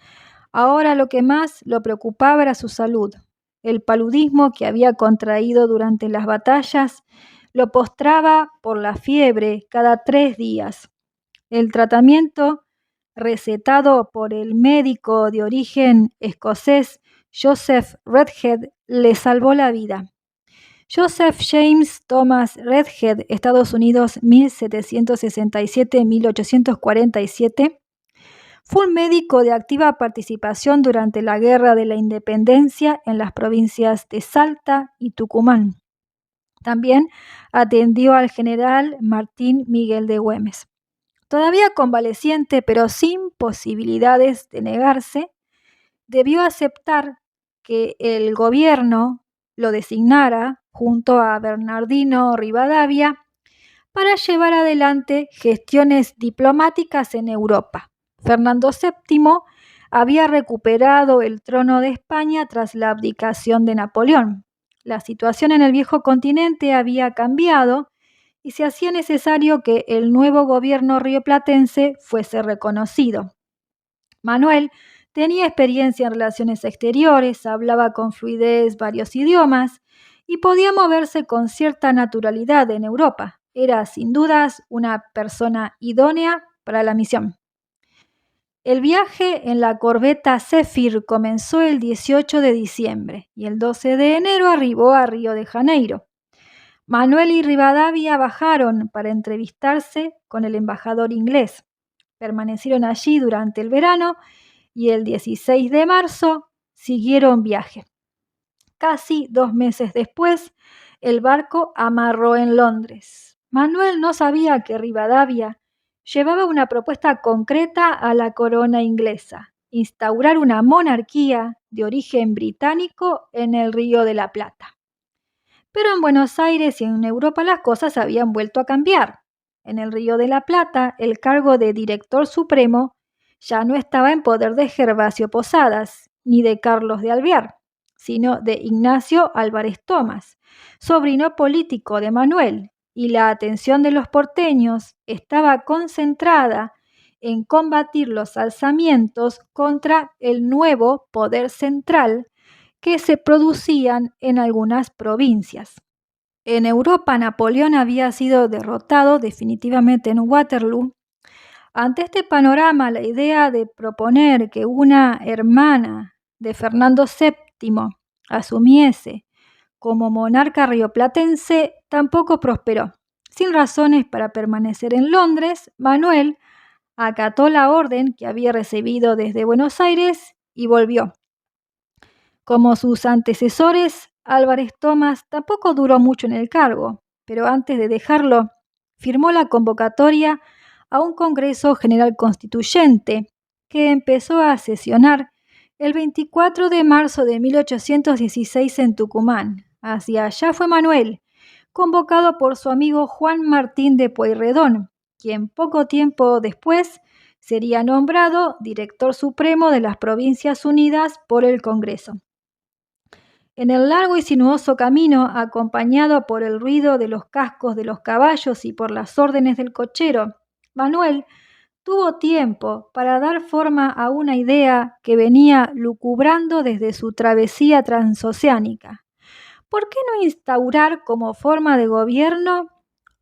S1: ahora lo que más lo preocupaba era su salud. El paludismo que había contraído durante las batallas lo postraba por la fiebre cada 3 días. El tratamiento recetado por el médico de origen escocés Joseph Redhead le salvó la vida. Joseph James Thomas Redhead, Estados Unidos, 1767-1847, fue un médico de activa participación durante la Guerra de la Independencia en las provincias de Salta y Tucumán. También atendió al general Martín Miguel de Güemes. Todavía convaleciente, pero sin posibilidades de negarse, debió aceptar que el gobierno lo designara junto a Bernardino Rivadavia para llevar adelante gestiones diplomáticas en Europa. Fernando VII había recuperado el trono de España tras la abdicación de Napoleón. La situación en el viejo continente había cambiado y se hacía necesario que el nuevo gobierno rioplatense fuese reconocido. Manuel tenía experiencia en relaciones exteriores, hablaba con fluidez varios idiomas y podía moverse con cierta naturalidad en Europa. Era sin dudas una persona idónea para la misión. El viaje en la corbeta Zephyr comenzó el 18 de diciembre y el 12 de enero arribó a Río de Janeiro. Manuel y Rivadavia bajaron para entrevistarse con el embajador inglés. Permanecieron allí durante el verano y el 16 de marzo siguieron viaje. Casi 2 meses después, el barco amarró en Londres. Manuel no sabía que Rivadavia llevaba una propuesta concreta a la corona inglesa: instaurar una monarquía de origen británico en el Río de la Plata. Pero en Buenos Aires y en Europa las cosas habían vuelto a cambiar. En el Río de la Plata, el cargo de director supremo ya no estaba en poder de Gervasio Posadas ni de Carlos de Alvear, sino de Ignacio Álvarez Thomas, sobrino político de Manuel, y la atención de los porteños estaba concentrada en combatir los alzamientos contra el nuevo poder central que se producían en algunas provincias. En Europa, Napoleón había sido derrotado definitivamente en Waterloo. Ante este panorama, la idea de proponer que una hermana de Fernando VII asumiese como monarca rioplatense tampoco prosperó. Sin razones para permanecer en Londres, Manuel acató la orden que había recibido desde Buenos Aires y volvió. Como sus antecesores, Álvarez Thomas tampoco duró mucho en el cargo, pero antes de dejarlo, firmó la convocatoria a un Congreso General Constituyente que empezó a sesionar el 24 de marzo de 1816 en Tucumán. Hacia allá fue Manuel, convocado por su amigo Juan Martín de Pueyrredón, quien poco tiempo después sería nombrado director supremo de las Provincias Unidas por el Congreso. En el largo y sinuoso camino, acompañado por el ruido de los cascos de los caballos y por las órdenes del cochero, Manuel tuvo tiempo para dar forma a una idea que venía lucubrando desde su travesía transoceánica. ¿Por qué no instaurar como forma de gobierno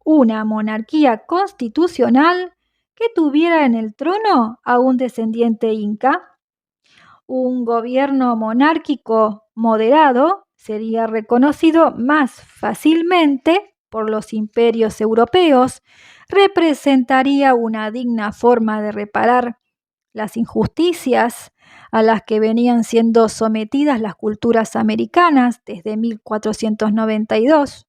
S1: una monarquía constitucional que tuviera en el trono a un descendiente inca? Un gobierno monárquico moderado sería reconocido más fácilmente por los imperios europeos, representaría una digna forma de reparar las injusticias a las que venían siendo sometidas las culturas americanas desde 1492,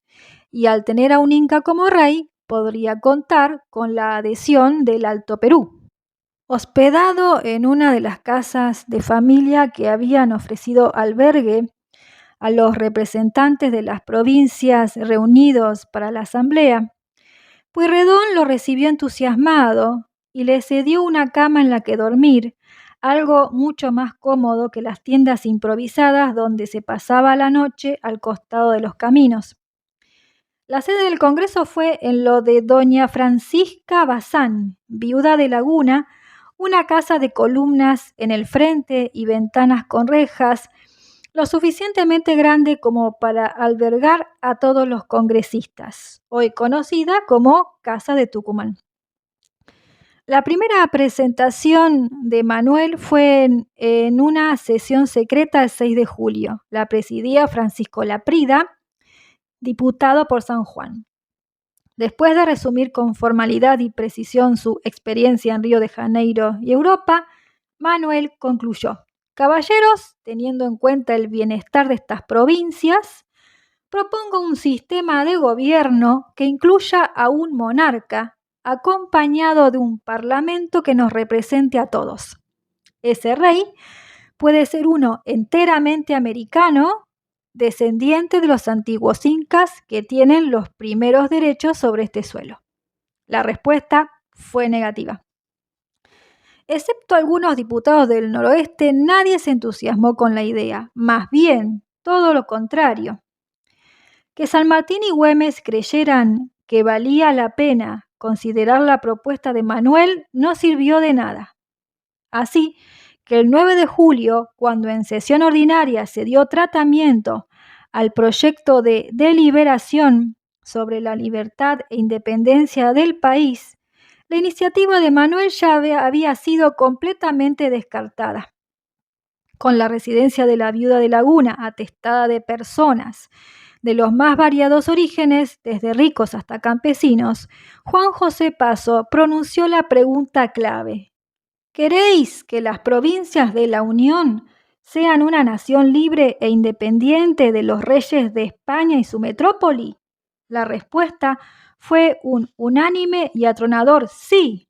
S1: y al tener a un inca como rey, podría contar con la adhesión del Alto Perú. Hospedado en una de las casas de familia que habían ofrecido albergue a los representantes de las provincias reunidos para la asamblea, Pueyrredón lo recibió entusiasmado y le cedió una cama en la que dormir, algo mucho más cómodo que las tiendas improvisadas donde se pasaba la noche al costado de los caminos. La sede del Congreso fue en lo de doña Francisca Bazán, viuda de Laguna, una casa de columnas en el frente y ventanas con rejas, lo suficientemente grande como para albergar a todos los congresistas, hoy conocida como Casa de Tucumán. La primera presentación de Manuel fue en una sesión secreta el 6 de julio. La presidía Francisco Laprida, diputado por San Juan. Después de resumir con formalidad y precisión su experiencia en Río de Janeiro y Europa, Manuel concluyó: caballeros, teniendo en cuenta el bienestar de estas provincias, propongo un sistema de gobierno que incluya a un monarca acompañado de un parlamento que nos represente a todos. Ese rey puede ser uno enteramente americano, descendiente de los antiguos incas que tienen los primeros derechos sobre este suelo. La respuesta fue negativa. Excepto algunos diputados del noroeste, nadie se entusiasmó con la idea, más bien todo lo contrario. Que San Martín y Güemes creyeran que valía la pena considerar la propuesta de Manuel no sirvió de nada. Así que el 9 de julio, cuando en sesión ordinaria se dio tratamiento al proyecto de deliberación sobre la libertad e independencia del país, la iniciativa de Manuel ya había sido completamente descartada. Con la residencia de la viuda de Laguna atestada de personas de los más variados orígenes, desde ricos hasta campesinos, Juan José Paso pronunció la pregunta clave: ¿queréis que las provincias de la Unión sean una nación libre e independiente de los reyes de España y su metrópoli? La respuesta fue un unánime y atronador sí.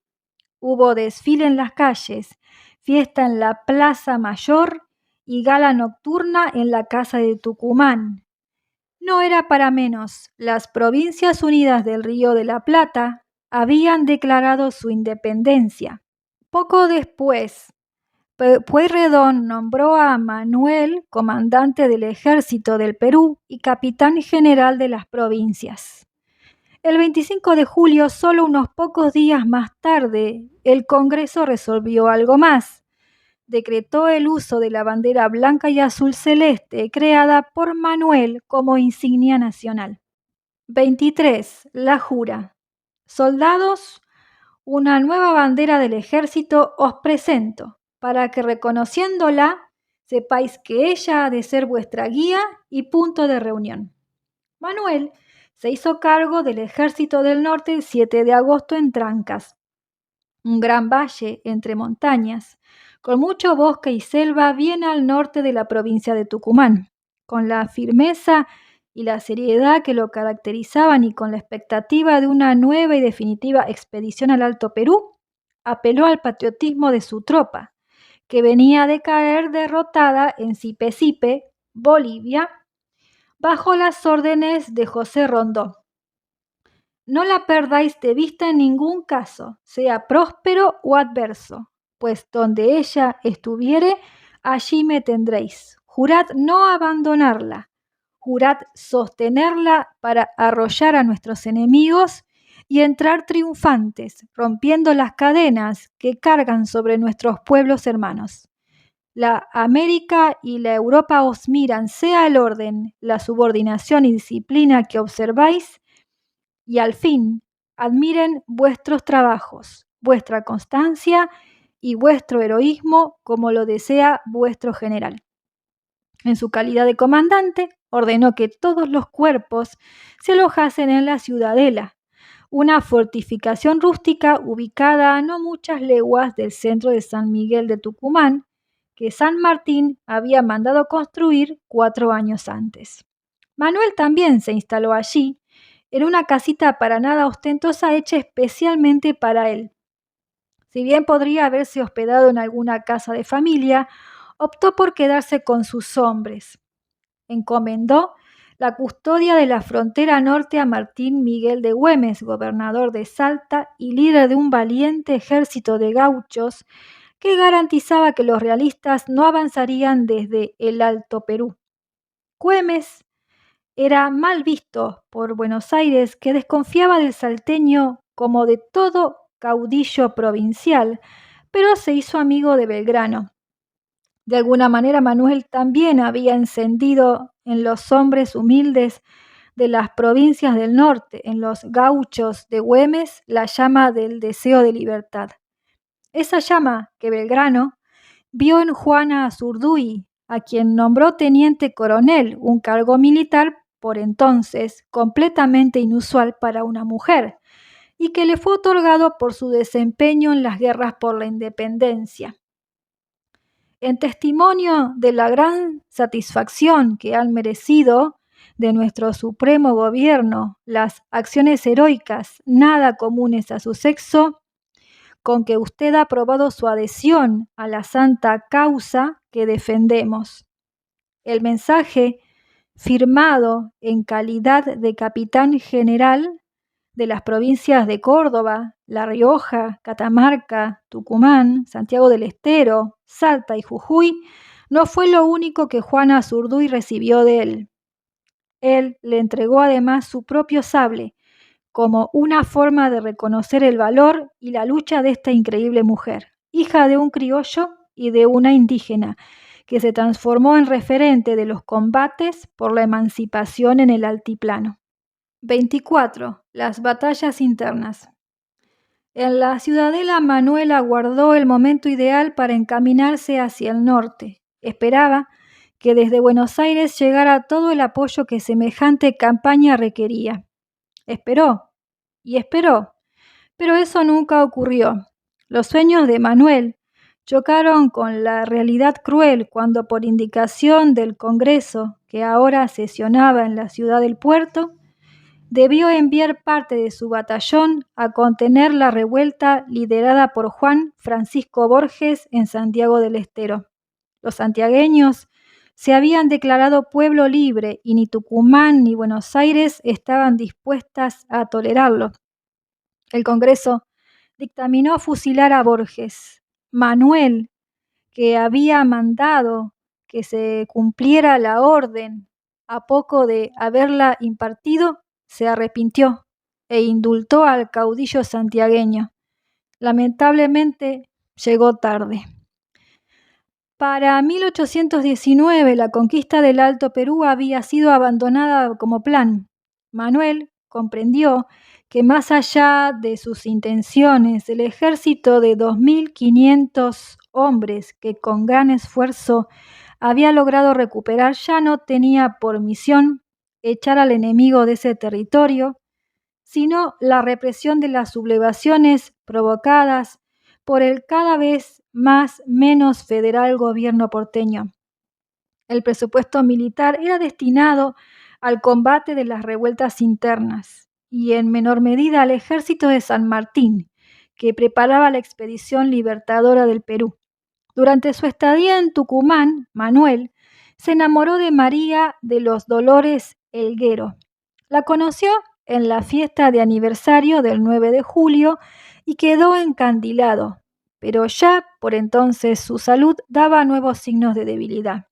S1: Hubo desfile en las calles, fiesta en la Plaza Mayor y gala nocturna en la Casa de Tucumán. No era para menos, las Provincias Unidas del Río de la Plata habían declarado su independencia. Poco después, Pueyrredón nombró a Manuel comandante del ejército del Perú y capitán general de las provincias. El 25 de julio, solo unos pocos días más tarde, el Congreso resolvió algo más. Decretó el uso de la bandera blanca y azul celeste creada por Manuel como insignia nacional. 23. La jura. Soldados, una nueva bandera del ejército os presento, para que reconociéndola sepáis que ella ha de ser vuestra guía y punto de reunión. Manuel se hizo cargo del ejército del norte el 7 de agosto en Trancas, un gran valle entre montañas, con mucho bosque y selva bien al norte de la provincia de Tucumán. Con la firmeza y la seriedad que lo caracterizaban y con la expectativa de una nueva y definitiva expedición al Alto Perú, apeló al patriotismo de su tropa, que venía de caer derrotada en Sipe-Sipe, Bolivia, bajo las órdenes de José Rondó. No la perdáis de vista en ningún caso, sea próspero o adverso, pues donde ella estuviere, allí me tendréis. Jurad no abandonarla, jurad sostenerla para arrollar a nuestros enemigos y entrar triunfantes, rompiendo las cadenas que cargan sobre nuestros pueblos hermanos. La América y la Europa os miran, sea el orden, la subordinación y disciplina que observáis, y al fin admiren vuestros trabajos, vuestra constancia y vuestro heroísmo como lo desea vuestro general. En su calidad de comandante, ordenó que todos los cuerpos se alojasen en la ciudadela, una fortificación rústica ubicada a no muchas leguas del centro de San Miguel de Tucumán, que San Martín había mandado construir 4 años antes. Manuel también se instaló allí, en una casita para nada ostentosa hecha especialmente para él. Si bien podría haberse hospedado en alguna casa de familia, optó por quedarse con sus hombres. Encomendó la custodia de la frontera norte a Martín Miguel de Güemes, gobernador de Salta y líder de un valiente ejército de gauchos que garantizaba que los realistas no avanzarían desde el Alto Perú. Güemes era mal visto por Buenos Aires, que desconfiaba del salteño como de todo caudillo provincial, pero se hizo amigo de Belgrano. De alguna manera Manuel también había encendido en los hombres humildes de las provincias del norte, en los gauchos de Güemes, la llama del deseo de libertad. Esa llama que Belgrano vio en Juana Azurduy, a quien nombró teniente coronel, un cargo militar por entonces completamente inusual para una mujer, y que le fue otorgado por su desempeño en las guerras por la independencia. En testimonio de la gran satisfacción que han merecido de nuestro supremo gobierno las acciones heroicas, nada comunes a su sexo, con que usted ha aprobado su adhesión a la santa causa que defendemos. El mensaje, firmado en calidad de capitán general de las provincias de Córdoba, La Rioja, Catamarca, Tucumán, Santiago del Estero, Salta y Jujuy, no fue lo único que Juana Azurduy recibió de él. Él le entregó además su propio sable, como una forma de reconocer el valor y la lucha de esta increíble mujer, hija de un criollo y de una indígena, que se transformó en referente de los combates por la emancipación en el altiplano. 24. Las batallas internas. En la ciudadela Manuel aguardó el momento ideal para encaminarse hacia el norte. Esperaba que desde Buenos Aires llegara todo el apoyo que semejante campaña requería. Esperó y esperó, pero eso nunca ocurrió. Los sueños de Manuel chocaron con la realidad cruel cuando, por indicación del Congreso, que ahora sesionaba en la ciudad del puerto, debió enviar parte de su batallón a contener la revuelta liderada por Juan Francisco Borges en Santiago del Estero. Los santiagueños se habían declarado pueblo libre y ni Tucumán ni Buenos Aires estaban dispuestas a tolerarlo. El Congreso dictaminó fusilar a Borges. Manuel, que había mandado que se cumpliera la orden a poco de haberla impartido, se arrepintió e indultó al caudillo santiagueño. Lamentablemente llegó tarde. Para 1819 la conquista del Alto Perú había sido abandonada como plan. Manuel comprendió que más allá de sus intenciones, el ejército de 2.500 hombres que con gran esfuerzo había logrado recuperar ya no tenía por misión echar al enemigo de ese territorio, sino la represión de las sublevaciones provocadas por el cada vez menos federal gobierno porteño. El presupuesto militar era destinado al combate de las revueltas internas y en menor medida al ejército de San Martín, que preparaba la expedición libertadora del Perú. Durante su estadía en Tucumán, Manuel se enamoró de María de los Dolores Elguero. La conoció en la fiesta de aniversario del 9 de julio y quedó encandilado, pero ya por entonces su salud daba nuevos signos de debilidad.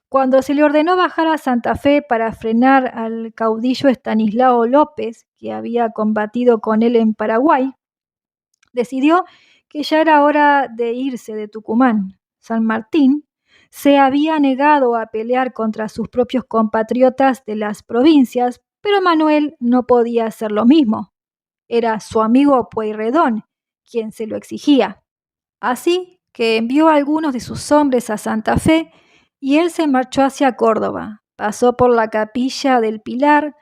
S1: Cuando se le ordenó bajar a Santa Fe para frenar al caudillo Estanislao López, que había combatido con él en Paraguay, decidió que ya era hora de irse de Tucumán. San Martín se había negado a pelear contra sus propios compatriotas de las provincias, pero Manuel no podía hacer lo mismo. Era su amigo Pueyrredón quien se lo exigía. Así que envió a algunos de sus hombres a Santa Fe y él se marchó hacia Córdoba. Pasó por la Capilla del Pilar,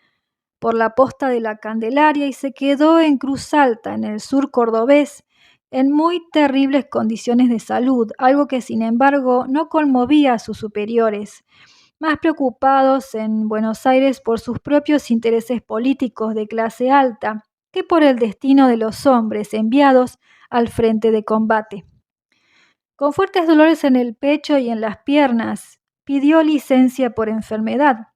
S1: por la Posta de la Candelaria y se quedó en Cruz Alta, en el sur cordobés, en muy terribles condiciones de salud, algo que sin embargo no conmovía a sus superiores, más preocupados en Buenos Aires por sus propios intereses políticos de clase alta que por el destino de los hombres enviados al frente de combate. Con fuertes dolores en el pecho y en las piernas, pidió licencia por enfermedad.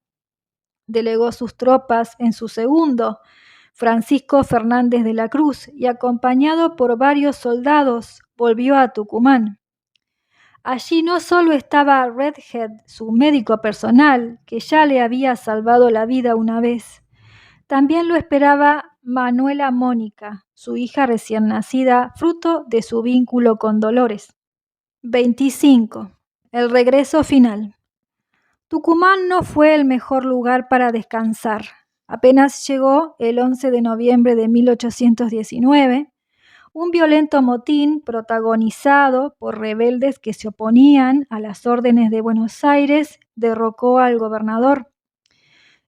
S1: Delegó sus tropas en su segundo, Francisco Fernández de la Cruz, y acompañado por varios soldados, volvió a Tucumán. Allí no solo estaba Redhead, su médico personal, que ya le había salvado la vida una vez, también lo esperaba Manuela Mónica, su hija recién nacida, fruto de su vínculo con Dolores. 25. El regreso final. Tucumán no fue el mejor lugar para descansar. Apenas llegó el 11 de noviembre de 1819, un violento motín protagonizado por rebeldes que se oponían a las órdenes de Buenos Aires derrocó al gobernador.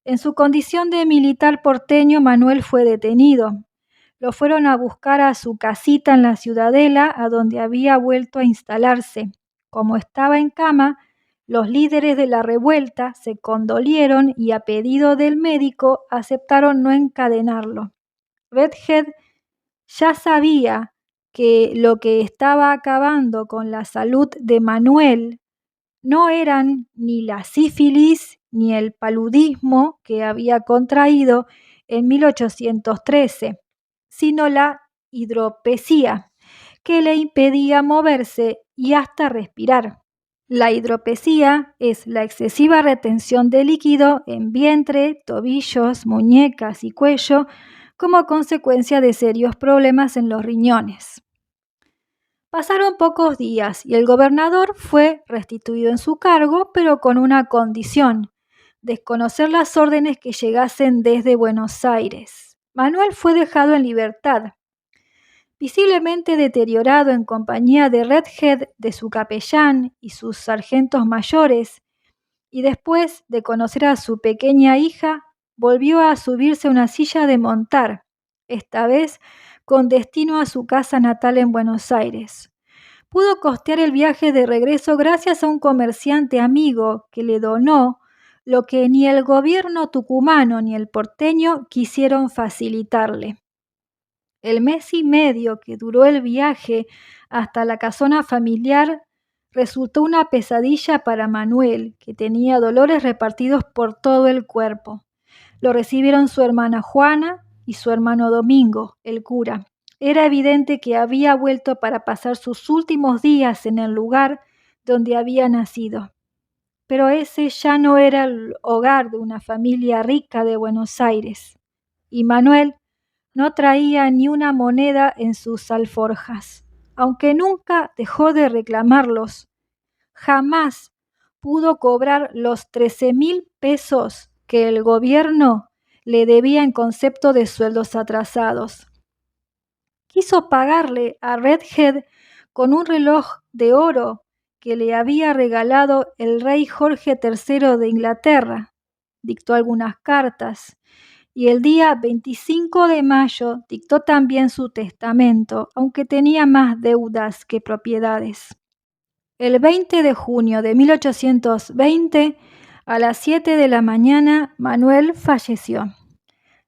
S1: En su condición de militar porteño, Manuel fue detenido. Lo fueron a buscar a su casita en la Ciudadela, a donde había vuelto a instalarse. Como estaba en cama, los líderes de la revuelta se condolieron y a pedido del médico aceptaron no encadenarlo. Redhead ya sabía que lo que estaba acabando con la salud de Manuel no eran ni la sífilis ni el paludismo que había contraído en 1813, sino la hidropesía, que le impedía moverse y hasta respirar. La hidropesía es la excesiva retención de líquido en vientre, tobillos, muñecas y cuello como consecuencia de serios problemas en los riñones. Pasaron pocos días y el gobernador fue restituido en su cargo, pero con una condición: desconocer las órdenes que llegasen desde Buenos Aires. Manuel fue dejado en libertad, visiblemente deteriorado en compañía de Redhead, de su capellán y sus sargentos mayores, y después de conocer a su pequeña hija, volvió a subirse a una silla de montar, esta vez con destino a su casa natal en Buenos Aires. Pudo costear el viaje de regreso gracias a un comerciante amigo que le donó lo que ni el gobierno tucumano ni el porteño quisieron facilitarle. El mes y medio que duró el viaje hasta la casona familiar resultó una pesadilla para Manuel, que tenía dolores repartidos por todo el cuerpo. Lo recibieron su hermana Juana y su hermano Domingo, el cura. Era evidente que había vuelto para pasar sus últimos días en el lugar donde había nacido. Pero ese ya no era el hogar de una familia rica de Buenos Aires. Y Manuel no traía ni una moneda en sus alforjas, aunque nunca dejó de reclamarlos. Jamás pudo cobrar los 13.000 pesos que el gobierno le debía en concepto de sueldos atrasados. Quiso pagarle a Redhead con un reloj de oro que le había regalado el rey Jorge III de Inglaterra. Dictó algunas cartas y el día 25 de mayo dictó también su testamento, aunque tenía más deudas que propiedades. El 20 de junio de 1820, a las 7 de la mañana, Manuel falleció.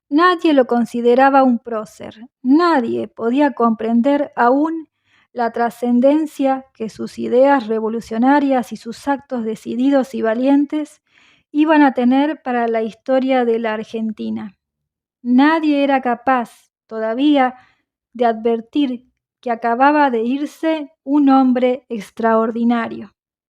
S1: Nadie lo consideraba un prócer, nadie podía comprender aún la trascendencia que sus ideas revolucionarias y sus actos decididos y valientes iban a tener para la historia de la Argentina. Nadie era capaz todavía de advertir que acababa de irse un hombre extraordinario.